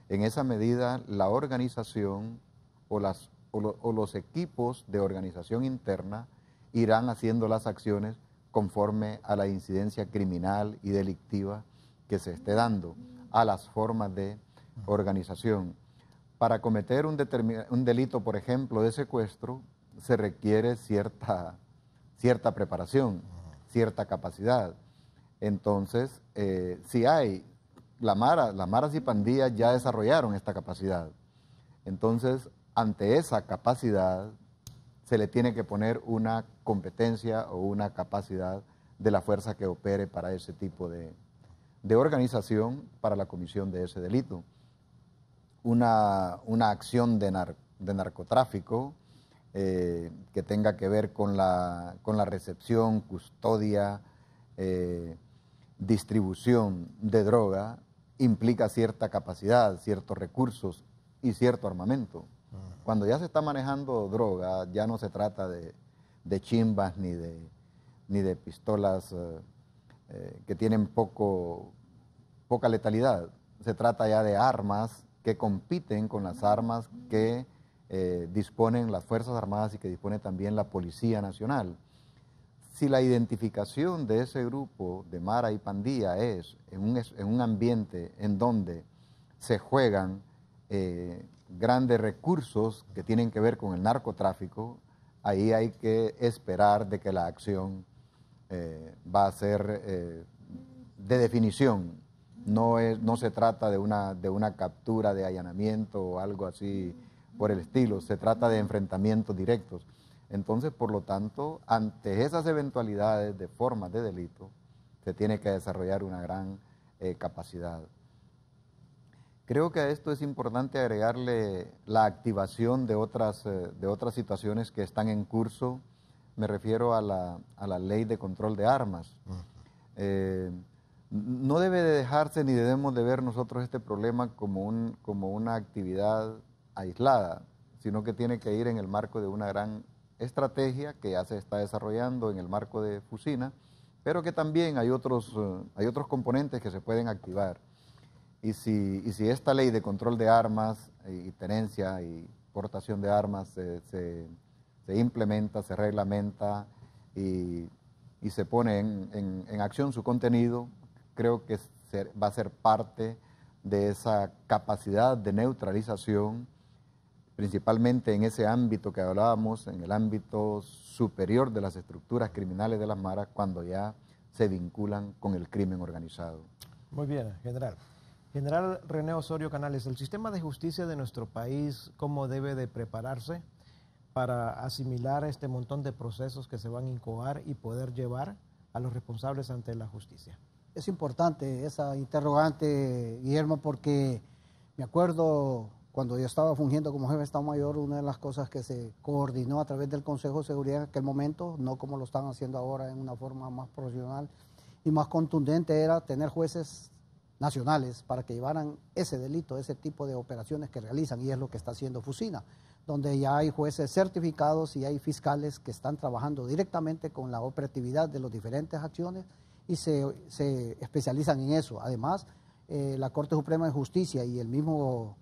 en esa medida la organización o los equipos de organización interna irán haciendo las acciones conforme a la incidencia criminal y delictiva que se esté dando, a las formas de organización. Para cometer un delito, por ejemplo, de secuestro, se requiere cierta preparación, cierta capacidad. Entonces, si hay, las maras y pandillas ya desarrollaron esta capacidad. Entonces, ante esa capacidad, se le tiene que poner una competencia o una capacidad de la fuerza que opere para ese tipo de organización para la comisión de ese delito. Una acción de narcotráfico que tenga que ver con la recepción, custodia, distribución de droga, implica cierta capacidad, ciertos recursos y cierto armamento. Cuando ya se está manejando droga, ya no se trata de chimbas ni de pistolas que tienen poco poca letalidad. Se trata ya de armas que compiten con las armas que disponen las Fuerzas Armadas y que dispone también la Policía Nacional. Si la identificación de ese grupo de Mara y pandilla es en un ambiente en donde se juegan grandes recursos que tienen que ver con el narcotráfico, ahí hay que esperar de que la acción va a ser de definición. No se trata de una captura, de allanamiento o algo así por el estilo, se trata de enfrentamientos directos. Entonces, por lo tanto, ante esas eventualidades de formas de delito, se tiene que desarrollar una gran capacidad. Creo que a esto es importante agregarle la activación de otras situaciones que están en curso. Me refiero a la ley de control de armas. No debe de dejarse ni debemos de ver nosotros este problema como una actividad aislada, sino que tiene que ir en el marco de una gran estrategia que ya se está desarrollando en el marco de Fusina, pero que también hay otros componentes que se pueden activar. Y si esta ley de control de armas y tenencia y portación de armas se implementa, se reglamenta y se pone en acción su contenido, creo que va a ser parte de esa capacidad de neutralización, principalmente en ese ámbito que hablábamos, en el ámbito superior de las estructuras criminales de las maras, cuando ya se vinculan con el crimen organizado. Muy bien, general. General René Osorio Canales, el sistema de justicia de nuestro país, ¿cómo debe de prepararse para asimilar este montón de procesos que se van a incoar y poder llevar a los responsables ante la justicia? Es importante esa interrogante, Guillermo, porque me acuerdo cuando yo estaba fungiendo como jefe de Estado Mayor, una de las cosas que se coordinó a través del Consejo de Seguridad en aquel momento, no como lo están haciendo ahora en una forma más profesional y más contundente, era tener jueces nacionales para que llevaran ese delito, ese tipo de operaciones que realizan, y es lo que está haciendo Fusina, donde ya hay jueces certificados y hay fiscales que están trabajando directamente con la operatividad de las diferentes acciones y se especializan en eso. Además, la Corte Suprema de Justicia y el mismo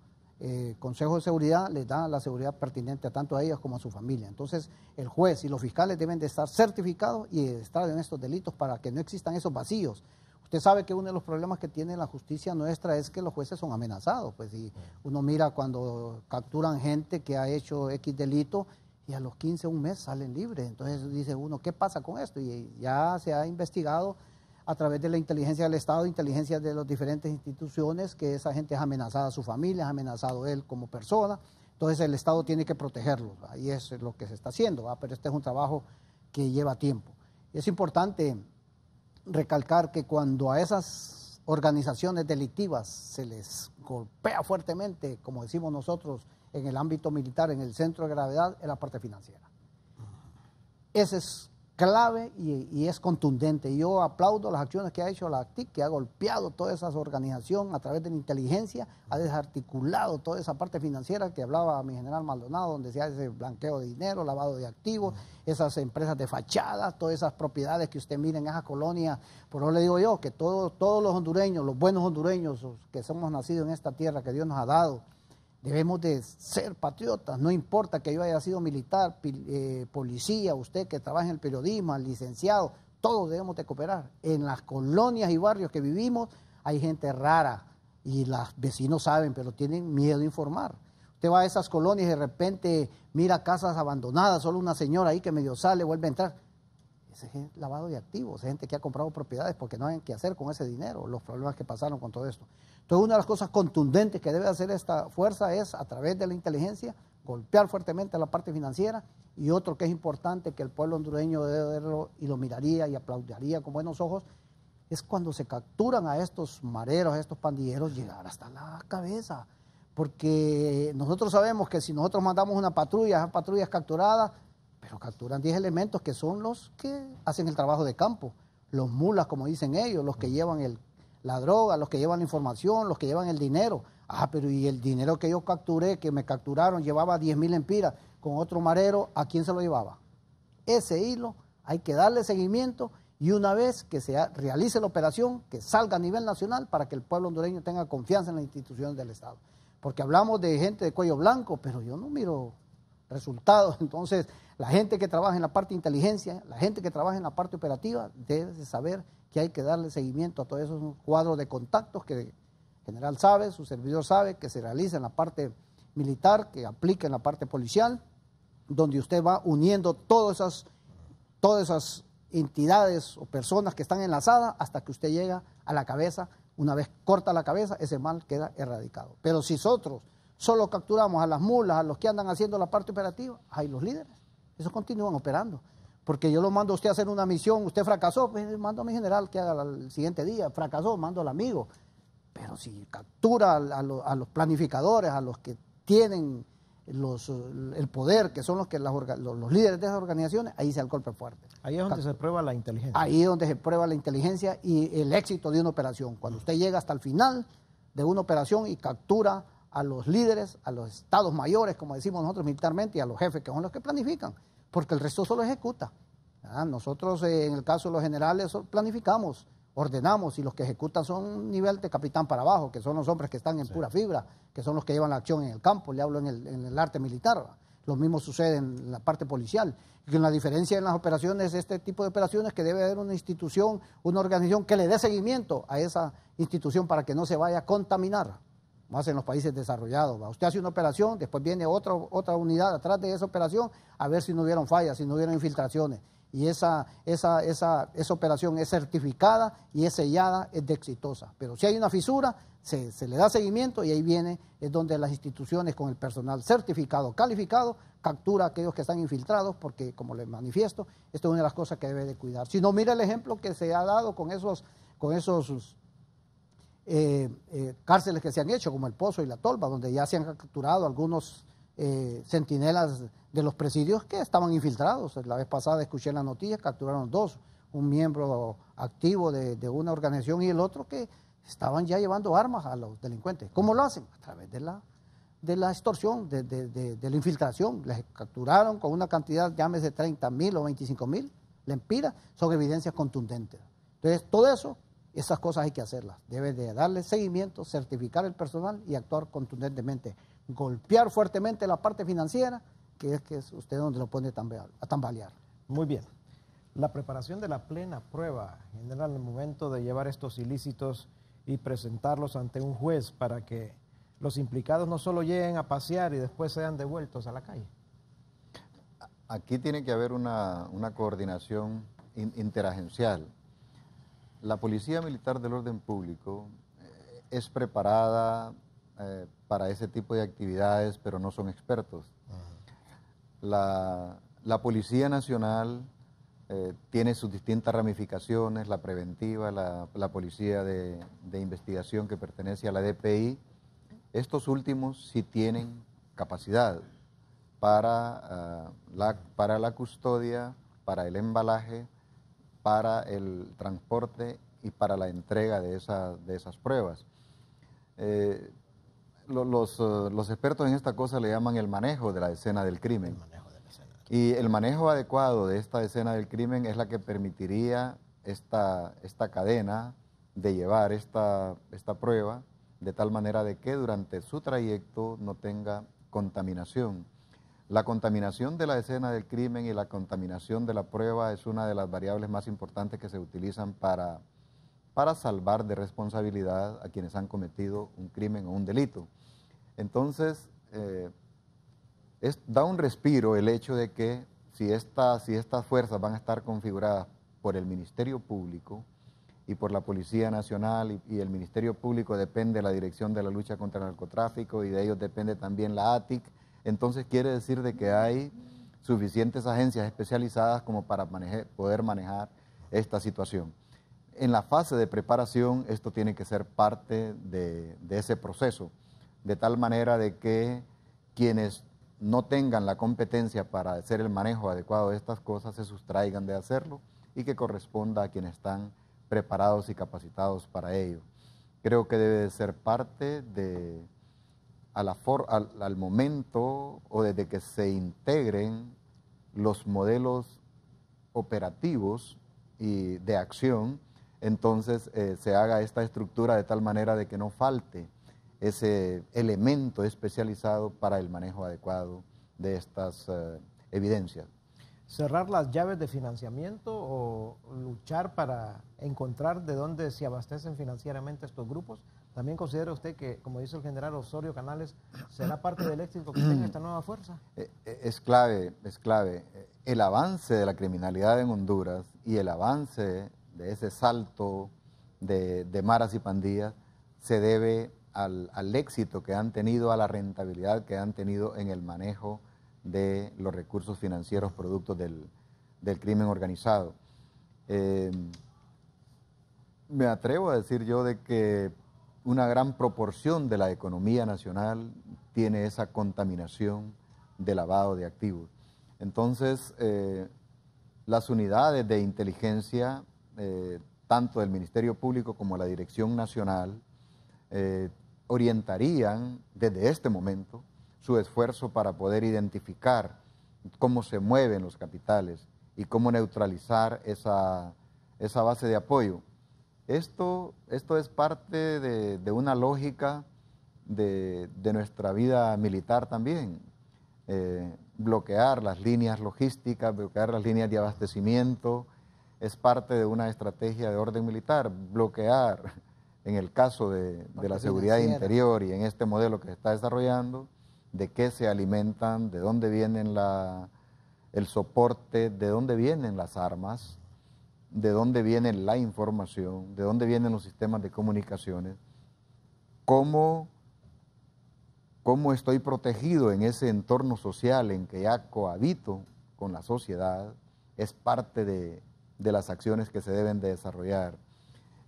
Consejo de Seguridad les da la seguridad pertinente tanto a ellos como a su familia. Entonces, el juez y los fiscales deben de estar certificados y estar en estos delitos para que no existan esos vacíos. Usted sabe que uno de los problemas que tiene la justicia nuestra es que los jueces son amenazados, pues, y uno mira cuando capturan gente que ha hecho X delito y a los 15, un mes salen libres. Entonces dice uno, ¿qué pasa con esto? Y ya se ha investigado a través de la inteligencia del Estado, inteligencia de las diferentes instituciones, que esa gente es amenazada a su familia, es amenazado él como persona. Entonces el Estado tiene que protegerlo, y es lo que se está haciendo, ¿va? Pero este es un trabajo que lleva tiempo. Y es importante recalcar que cuando a esas organizaciones delictivas se les golpea fuertemente, como decimos nosotros en el ámbito militar, en el centro de gravedad, es la parte financiera. Ese es clave y es contundente. Yo aplaudo las acciones que ha hecho la ACTIC, que ha golpeado toda esa organización a través de la inteligencia, ha desarticulado toda esa parte financiera que hablaba mi general Maldonado, donde se hace blanqueo de dinero, lavado de activos, esas empresas de fachadas, todas esas propiedades que usted mira en esa colonia. Por eso le digo yo que todos los hondureños, los buenos hondureños que somos nacidos en esta tierra que Dios nos ha dado, debemos de ser patriotas, no importa que yo haya sido militar, policía, usted que trabaja en el periodismo, licenciado, todos debemos de cooperar. En las colonias y barrios que vivimos hay gente rara y los vecinos saben, pero tienen miedo de informar. Usted va a esas colonias y de repente mira casas abandonadas, solo una señora ahí que medio sale, vuelve a entrar. Ese es lavado de activos, esa gente que ha comprado propiedades porque no hay qué hacer con ese dinero, los problemas que pasaron con todo esto. Entonces, una de las cosas contundentes que debe hacer esta fuerza es, a través de la inteligencia, golpear fuertemente a la parte financiera, y otro que es importante, que el pueblo hondureño debe verlo y lo miraría y aplaudiría con buenos ojos, es cuando se capturan a estos mareros, a estos pandilleros, llegar hasta la cabeza. Porque nosotros sabemos que si nosotros mandamos una patrulla, esa patrulla es capturada, pero capturan 10 elementos que son los que hacen el trabajo de campo, los mulas, como dicen ellos, los que llevan la droga, los que llevan la información, los que llevan el dinero. Pero y el dinero que yo capturé, que me capturaron, llevaba 10,000 empiras con otro marero, ¿a quién se lo llevaba? Ese hilo hay que darle seguimiento y una vez que se realice la operación, que salga a nivel nacional para que el pueblo hondureño tenga confianza en las instituciones del Estado. Porque hablamos de gente de cuello blanco, pero yo no miro resultados. Entonces, la gente que trabaja en la parte de inteligencia, la gente que trabaja en la parte operativa, debe de saber que hay que darle seguimiento a todos esos cuadros de contactos que el general sabe, su servidor sabe, que se realiza en la parte militar, que aplica en la parte policial, donde usted va uniendo todas esas entidades o personas que están enlazadas hasta que usted llega a la cabeza. Una vez corta la cabeza, ese mal queda erradicado. Pero si nosotros solo capturamos a las mulas, a los que andan haciendo la parte operativa, hay los líderes, esos continúan operando. Porque yo lo mando a usted a hacer una misión, usted fracasó, pues mando a mi general que haga el siguiente día, fracasó, mando al amigo. Pero si captura a los planificadores, a los que tienen el poder, que son los líderes de esas organizaciones, ahí se da el golpe fuerte. Ahí es donde se prueba la inteligencia. Ahí es donde se prueba la inteligencia y el éxito de una operación. Cuando usted llega hasta el final de una operación y captura a los líderes, a los estados mayores, como decimos nosotros militarmente, y a los jefes, que son los que planifican, porque el resto solo ejecuta. Nosotros, en el caso de los generales, planificamos, ordenamos, y los que ejecutan son nivel de capitán para abajo, que son los hombres que están en pura fibra, que son los que llevan la acción en el campo, le hablo en el arte militar. Lo mismo sucede en la parte policial. Y la diferencia en las operaciones, este tipo de operaciones, que debe haber una institución, una organización que le dé seguimiento a esa institución para que no se vaya a contaminar, más en los países desarrollados. Usted hace una operación, después viene otra unidad atrás de esa operación a ver si no hubieron fallas, si no hubieron infiltraciones. Y esa operación es certificada y es sellada, es de exitosa. Pero si hay una fisura, se le da seguimiento, y ahí es donde las instituciones con el personal certificado, calificado, captura a aquellos que están infiltrados, porque, como les manifiesto, esto es una de las cosas que debe de cuidar. Si no, mira el ejemplo que se ha dado con esos cárceles que se han hecho, como el Pozo y la Tolva, donde ya se han capturado algunos centinelas de los presidios que estaban infiltrados. La vez pasada escuché en la noticia, capturaron 2, un miembro activo de una organización y el otro que estaban ya llevando armas a los delincuentes. ¿Cómo lo hacen? A través de la extorsión, de la infiltración. Les capturaron con una cantidad, llámese 30.000 o 25.000 lempiras, son evidencias contundentes. Entonces, todo eso, esas cosas hay que hacerlas. Debe de darle seguimiento, certificar el personal y actuar contundentemente. Golpear fuertemente la parte financiera, que es usted donde lo pone a tambalear. Muy bien. La preparación de la plena prueba, general, en el momento de llevar estos ilícitos y presentarlos ante un juez para que los implicados no solo lleguen a pasear y después sean devueltos a la calle. Aquí tiene que haber una coordinación interagencial. La Policía Militar del Orden Público es preparada para ese tipo de actividades, pero no son expertos. La Policía Nacional tiene sus distintas ramificaciones, la preventiva, la Policía de Investigación, que pertenece a la DPI. Estos últimos sí tienen capacidad para la custodia, para el embalaje, para el transporte y para la entrega de esas pruebas. Los expertos en esta cosa le llaman el manejo de la escena del crimen. Y el manejo adecuado de esta escena del crimen es la que permitiría esta cadena de llevar esta prueba de tal manera de que durante su trayecto no tenga contaminación. La contaminación de la escena del crimen y la contaminación de la prueba es una de las variables más importantes que se utilizan para salvar de responsabilidad a quienes han cometido un crimen o un delito. Entonces, da un respiro el hecho de que si estas fuerzas van a estar configuradas por el Ministerio Público y por la Policía Nacional, y el Ministerio Público depende de la Dirección de la Lucha contra el Narcotráfico, y de ellos depende también la ATIC, entonces quiere decir de que hay suficientes agencias especializadas como para poder manejar esta situación. En la fase de preparación, esto tiene que ser parte de ese proceso, de tal manera de que quienes no tengan la competencia para hacer el manejo adecuado de estas cosas se sustraigan de hacerlo y que corresponda a quienes están preparados y capacitados para ello. Creo que debe de ser parte al momento o desde que se integren los modelos operativos y de acción, entonces se haga esta estructura de tal manera de que no falte ese elemento especializado para el manejo adecuado de estas evidencias. ¿Cerrar las llaves de financiamiento o luchar para encontrar de dónde se abastecen financieramente estos grupos? ¿También considera usted que, como dice el general Osorio Canales, será parte del éxito que tenga esta nueva fuerza? Es clave, es clave. El avance de la criminalidad en Honduras y el avance de ese salto de maras y pandillas se debe al éxito que han tenido, a la rentabilidad que han tenido en el manejo de los recursos financieros productos del crimen organizado. Me atrevo a decir yo de que una gran proporción de la economía nacional tiene esa contaminación de lavado de activos. Entonces, las unidades de inteligencia, tanto del Ministerio Público como la Dirección Nacional, orientarían desde este momento su esfuerzo para poder identificar cómo se mueven los capitales y cómo neutralizar esa base de apoyo. Esto es parte de una lógica de nuestra vida militar también. Bloquear las líneas logísticas, bloquear las líneas de abastecimiento, es parte de una estrategia de orden militar. Bloquear, en el caso de la seguridad interior y en este modelo que se está desarrollando, de qué se alimentan, de dónde vienen el soporte, de dónde vienen las armas, de dónde viene la información, de dónde vienen los sistemas de comunicaciones, cómo estoy protegido en ese entorno social en que ya cohabito con la sociedad, es parte de las acciones que se deben de desarrollar.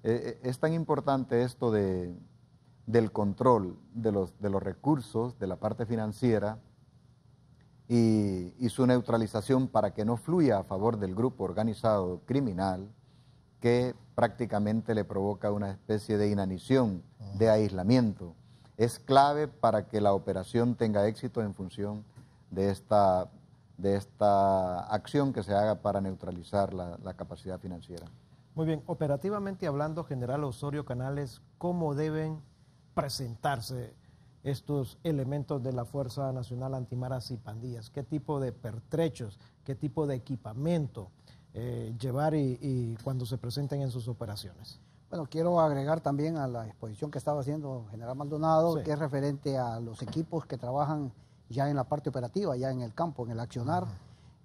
Es tan importante esto del control de los recursos, de la parte financiera y su neutralización para que no fluya a favor del grupo organizado criminal que prácticamente le provoca una especie de inanición, de aislamiento. Es clave para que la operación tenga éxito en función de esta acción que se haga para neutralizar la capacidad financiera. Muy bien, operativamente hablando, general Osorio Canales, ¿cómo deben presentarse estos elementos de la Fuerza Nacional Antimaras y Pandillas? ¿Qué tipo de pertrechos, qué tipo de equipamiento llevar y cuando se presenten en sus operaciones? Bueno, quiero agregar también a la exposición que estaba haciendo general Maldonado, sí, que es referente a los equipos que trabajan ya en la parte operativa, ya en el campo, en el accionar,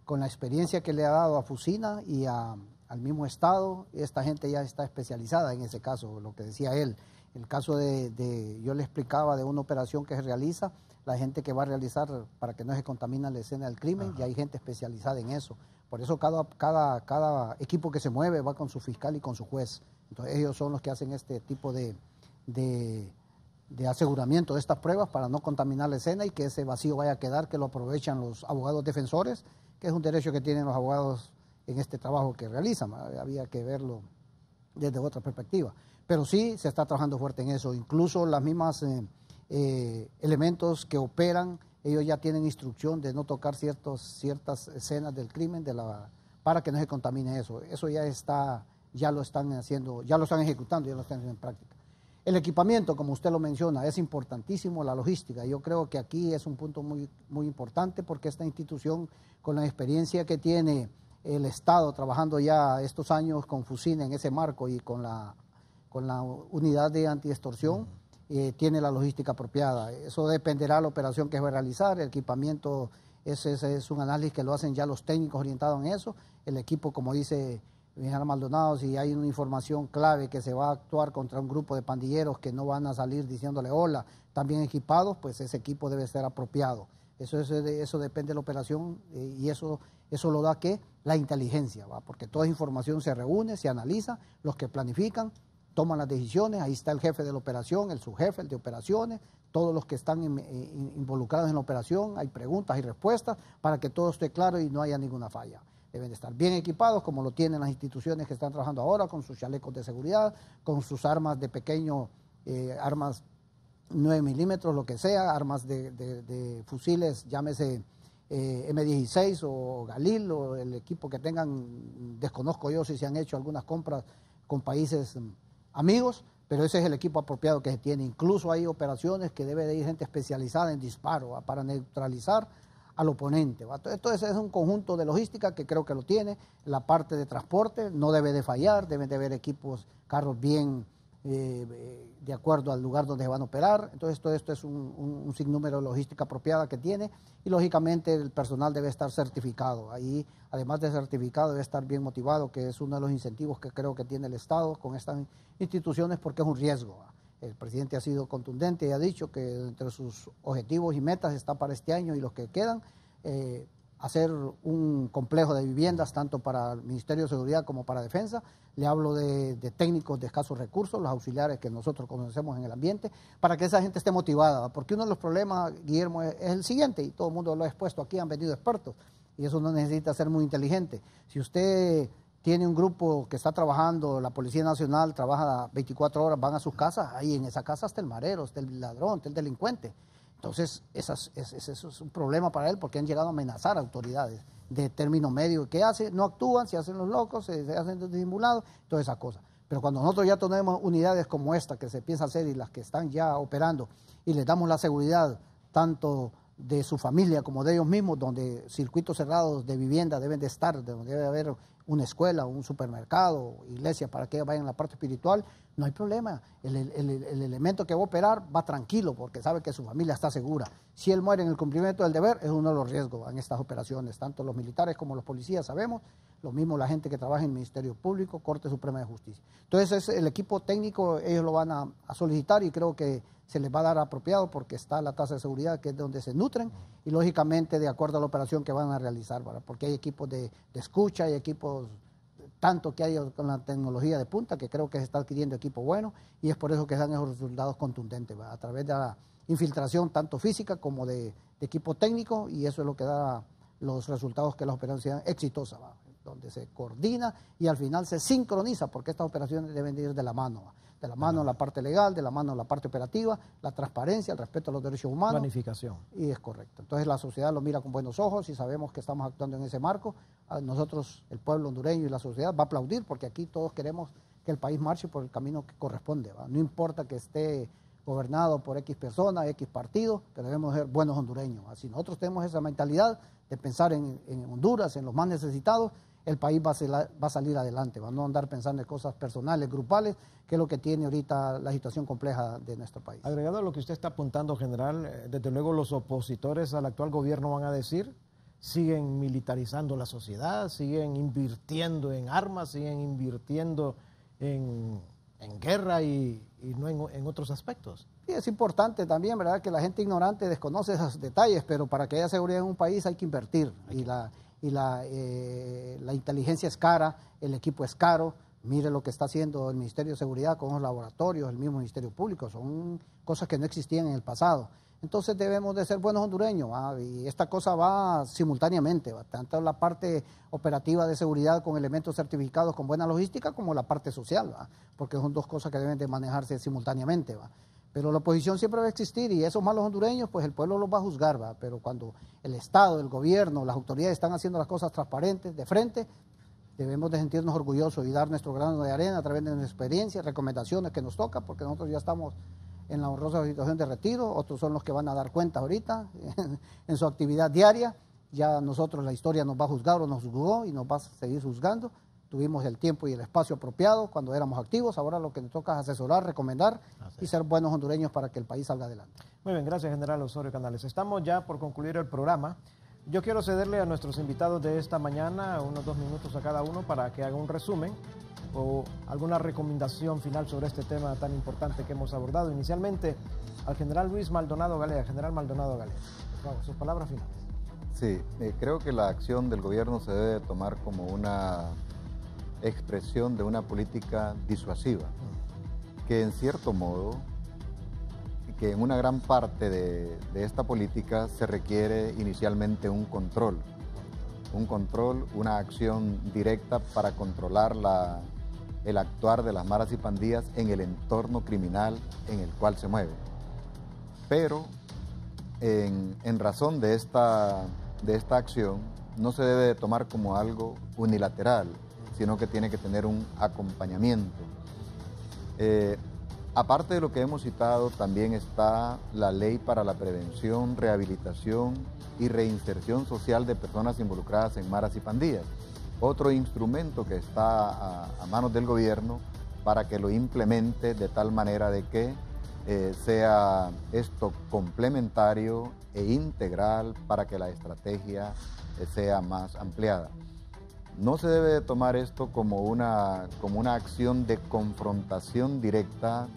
con la experiencia que le ha dado a Fusina y al mismo Estado. Esta gente ya está especializada en ese caso, lo que decía él. El caso yo le explicaba de una operación que se realiza, la gente que va a realizar para que no se contamine la escena del crimen, y hay gente especializada en eso. Por eso cada equipo que se mueve va con su fiscal y con su juez. Entonces ellos son los que hacen este tipo de aseguramiento de estas pruebas para no contaminar la escena y que ese vacío vaya a quedar, que lo aprovechan los abogados defensores, que es un derecho que tienen los abogados en este trabajo que realizan. Había que verlo desde otra perspectiva. Pero sí se está trabajando fuerte en eso. Incluso las mismas elementos que operan, ellos ya tienen instrucción de no tocar ciertas escenas del crimen para que no se contamine eso. Eso ya lo están haciendo, ya lo están ejecutando, ya lo están haciendo en práctica. El equipamiento, como usted lo menciona, es importantísimo, la logística. Yo creo que aquí es un punto muy, muy importante porque esta institución, con la experiencia que tiene el Estado trabajando ya estos años con Fusina en ese marco y con la unidad de antiextorsión, tiene la logística apropiada. Eso dependerá de la operación que se va a realizar. El equipamiento, ese es un análisis que lo hacen ya los técnicos orientados en eso. El equipo, como dice el general Maldonado, si hay una información clave que se va a actuar contra un grupo de pandilleros que no van a salir diciéndole hola, también equipados, pues ese equipo debe ser apropiado. Eso depende de la operación y eso lo da ¿qué? La inteligencia, ¿va? Porque toda información se reúne, se analiza, los que planifican toman las decisiones, ahí está el jefe de la operación, el subjefe, el de operaciones, todos los que están involucrados en la operación, hay preguntas y respuestas para que todo esté claro y no haya ninguna falla. Deben de estar bien equipados, como lo tienen las instituciones que están trabajando ahora, con sus chalecos de seguridad, con sus armas de pequeño, armas 9 milímetros, lo que sea, armas de fusiles, llámese M16 o Galil o el equipo que tengan, desconozco yo si se han hecho algunas compras con países amigos, pero ese es el equipo apropiado que se tiene. Incluso hay operaciones que debe de ir gente especializada en disparo para neutralizar al oponente. Entonces es un conjunto de logística que creo que lo tiene. La parte de transporte no debe de fallar, deben de haber equipos, carros bien de acuerdo al lugar donde se van a operar. Entonces todo esto es un sinnúmero de logística apropiada que tiene y lógicamente el personal debe estar certificado. Ahí, además de certificado, debe estar bien motivado, que es uno de los incentivos que creo que tiene el Estado con estas instituciones porque es un riesgo. El presidente ha sido contundente y ha dicho que entre sus objetivos y metas está para este año y los que quedan, hacer un complejo de viviendas tanto para el Ministerio de Seguridad como para Defensa. Le hablo de técnicos de escasos recursos, los auxiliares que nosotros conocemos en el ambiente, para que esa gente esté motivada, porque uno de los problemas, Guillermo, es el siguiente, y todo el mundo lo ha expuesto aquí, han venido expertos, y eso no necesita ser muy inteligente. Si usted tiene un grupo que está trabajando, la Policía Nacional trabaja 24 horas, van a sus casas, ahí en esa casa está el marero, está el ladrón, está el delincuente. Entonces, eso es un problema para él porque han llegado a amenazar a autoridades de término medio. ¿Qué hace? No actúan, se hacen los locos, se hacen disimulados, todas esas cosas. Pero cuando nosotros ya tenemos unidades como esta que se piensa hacer y las que están ya operando y les damos la seguridad tanto de su familia como de ellos mismos, donde circuitos cerrados de vivienda deben de estar, donde debe haber una escuela, un supermercado, iglesia para que vayan a la parte espiritual, no hay problema. El elemento que va a operar va tranquilo porque sabe que su familia está segura. Si él muere en el cumplimiento del deber, es uno de los riesgos en estas operaciones, tanto los militares como los policías sabemos, lo mismo la gente que trabaja en el Ministerio Público, Corte Suprema de Justicia. Entonces el equipo técnico ellos lo van a solicitar y creo que se les va a dar apropiado porque está la tasa de seguridad que es donde se nutren y lógicamente de acuerdo a la operación que van a realizar, ¿verdad? Porque hay equipos de escucha, hay equipos tanto que hay con la tecnología de punta que creo que se está adquiriendo equipo bueno y es por eso que dan esos resultados contundentes, ¿verdad? A través de la infiltración tanto física como de equipo técnico y eso es lo que da los resultados que las operaciones sean exitosas, ¿verdad? Donde se coordina y al final se sincroniza porque estas operaciones deben de ir de la mano, ¿verdad? De la mano la parte legal, de la mano la parte operativa, la transparencia, el respeto a los derechos humanos. Planificación. Y es correcto. Entonces la sociedad lo mira con buenos ojos y sabemos que estamos actuando en ese marco. Nosotros, el pueblo hondureño y la sociedad va a aplaudir porque aquí todos queremos que el país marche por el camino que corresponde, ¿va? No importa que esté gobernado por X persona, X partido, pero debemos ser buenos hondureños. Si nosotros tenemos esa mentalidad de pensar en Honduras, en los más necesitados, el país va a salir adelante, va a no andar pensando en cosas personales, grupales, que es lo que tiene ahorita la situación compleja de nuestro país. Agregado a lo que usted está apuntando, general, desde luego los opositores al actual gobierno van a decir, siguen militarizando la sociedad, siguen invirtiendo en armas, siguen invirtiendo en guerra y no en otros aspectos. Sí, es importante también, ¿verdad?, que la gente ignorante desconoce esos detalles, pero para que haya seguridad en un país hay que invertir y la inteligencia es cara, el equipo es caro. Mire lo que está haciendo el Ministerio de Seguridad con los laboratorios, el mismo Ministerio Público, son cosas que no existían en el pasado. Entonces debemos de ser buenos hondureños, y esta cosa va simultáneamente, tanto la parte operativa de seguridad con elementos certificados con buena logística como la parte social, porque son dos cosas que deben de manejarse simultáneamente. Pero la oposición siempre va a existir y esos malos hondureños, pues el pueblo los va a juzgar, pero cuando el Estado, el gobierno, las autoridades están haciendo las cosas transparentes, de frente, debemos de sentirnos orgullosos y dar nuestro grano de arena a través de nuestra experiencia, recomendaciones que nos toca, porque nosotros ya estamos en la honrosa situación de retiro, otros son los que van a dar cuenta ahorita en su actividad diaria, ya nosotros la historia nos va a juzgar o nos juzgó y nos va a seguir juzgando, tuvimos el tiempo y el espacio apropiado cuando éramos activos, ahora lo que nos toca es asesorar, recomendar y ser buenos hondureños para que el país salga adelante. Muy bien, gracias General Osorio Canales. Estamos ya por concluir el programa. Yo quiero cederle a nuestros invitados de esta mañana unos 2 minutos a cada uno para que haga un resumen o alguna recomendación final sobre este tema tan importante que hemos abordado. Inicialmente al general Luis Maldonado Galea. General Maldonado Galea, por favor, sus palabras finales. Sí, creo que la acción del gobierno se debe tomar como una expresión de una política disuasiva, que en cierto modo, que en una gran parte de esta política se requiere inicialmente un control, una acción directa para controlar el actuar de las maras y pandillas en el entorno criminal en el cual se mueve. Pero en razón de esta de esta acción no se debe de tomar como algo unilateral, sino que tiene que tener un acompañamiento. Aparte de lo que hemos citado, también está la Ley para la Prevención, Rehabilitación y Reinserción Social de Personas Involucradas en maras y pandillas. Otro instrumento que está a manos del gobierno para que lo implemente de tal manera de que sea esto complementario e integral para que la estrategia sea más ampliada. No se debe de tomar esto como una acción de confrontación directa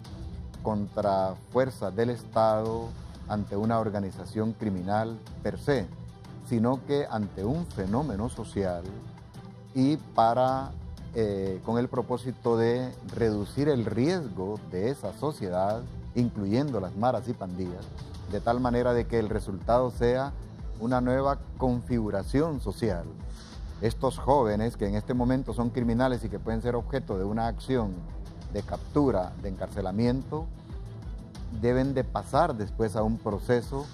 contra fuerzas del Estado ante una organización criminal per se, sino que ante un fenómeno social y con el propósito de reducir el riesgo de esa sociedad, incluyendo las maras y pandillas, de tal manera de que el resultado sea una nueva configuración social. Estos jóvenes que en este momento son criminales y que pueden ser objeto de una acción de captura, de encarcelamiento, deben de pasar después a un proceso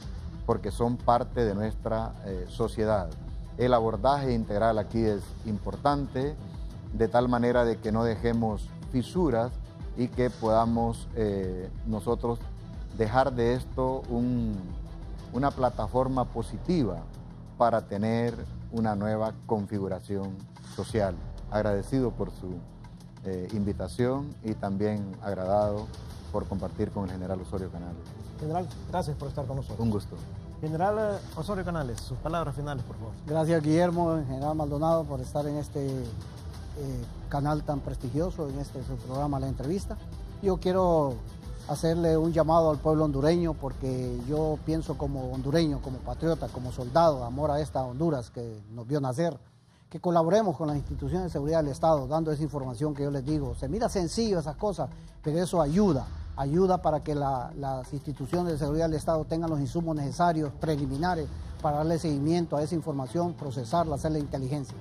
porque son parte de nuestra sociedad. El abordaje integral aquí es importante, de tal manera de que no dejemos fisuras y que podamos nosotros dejar de esto una plataforma positiva para tener una nueva configuración social. Agradecido por su invitación y también agradado por compartir con el general Osorio Canales. General, gracias por estar con nosotros. Un gusto. General Osorio Canales, sus palabras finales, por favor. Gracias, Guillermo, general Maldonado, por estar en este canal tan prestigioso, en su programa La Entrevista. Yo quiero hacerle un llamado al pueblo hondureño, porque yo pienso como hondureño, como patriota, como soldado, amor a esta Honduras que nos vio nacer, que colaboremos con las instituciones de seguridad del Estado, dando esa información que yo les digo. Se mira sencillo esas cosas, pero eso ayuda para que las instituciones de seguridad del Estado tengan los insumos necesarios, preliminares, para darle seguimiento a esa información, procesarla, hacerle inteligencia.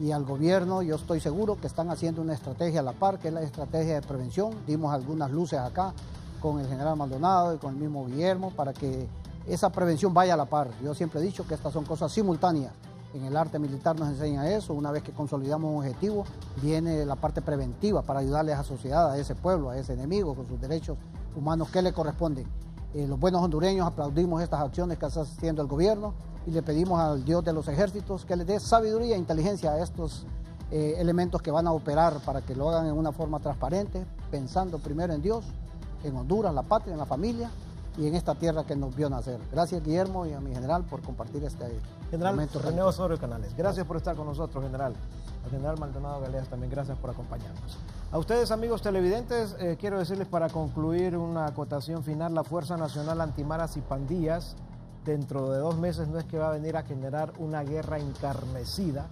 Y al gobierno, yo estoy seguro que están haciendo una estrategia a la par, que es la estrategia de prevención. Dimos algunas luces acá con el general Maldonado y con el mismo Guillermo, para que esa prevención vaya a la par. Yo siempre he dicho que estas son cosas simultáneas. En el arte militar nos enseña eso. Una vez que consolidamos un objetivo, viene la parte preventiva para ayudarle a esa sociedad, a ese pueblo, a ese enemigo, con sus derechos humanos que le corresponden. Los buenos hondureños aplaudimos estas acciones que está haciendo el gobierno y le pedimos al Dios de los ejércitos que les dé sabiduría e inteligencia a estos elementos que van a operar, para que lo hagan en una forma transparente, pensando primero en Dios, en Honduras, la patria, en la familia y en esta tierra que nos vio nacer. Gracias, Guillermo, y a mi general por compartir este momento. General Osorio Canales, gracias por estar con nosotros, general. Al general Maldonado Galeas también gracias por acompañarnos. A ustedes, amigos televidentes, quiero decirles, para concluir, una acotación final: la Fuerza Nacional Antimaras y Pandillas dentro de 2 meses no es que va a venir a generar una guerra encarnecida,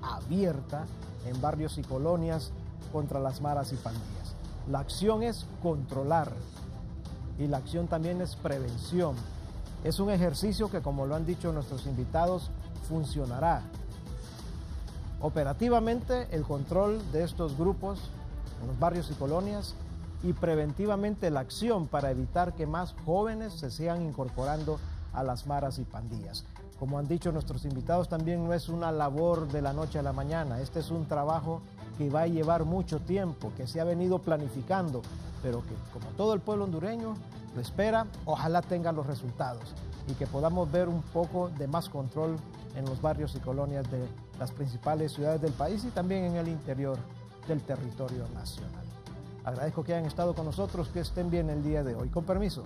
abierta, en barrios y colonias contra las maras y pandillas. La acción es controlar y la acción también es prevención. Es un ejercicio que, como lo han dicho nuestros invitados, funcionará. Operativamente, el control de estos grupos en los barrios y colonias, y preventivamente la acción para evitar que más jóvenes se sigan incorporando a las maras y pandillas. Como han dicho nuestros invitados, también no es una labor de la noche a la mañana. Este es un trabajo que va a llevar mucho tiempo, que se ha venido planificando, pero que, como todo el pueblo hondureño lo espera, ojalá tenga los resultados y que podamos ver un poco de más control en los barrios y colonias de las principales ciudades del país y también en el interior del territorio nacional. Agradezco que hayan estado con nosotros, que estén bien el día de hoy. Con permiso.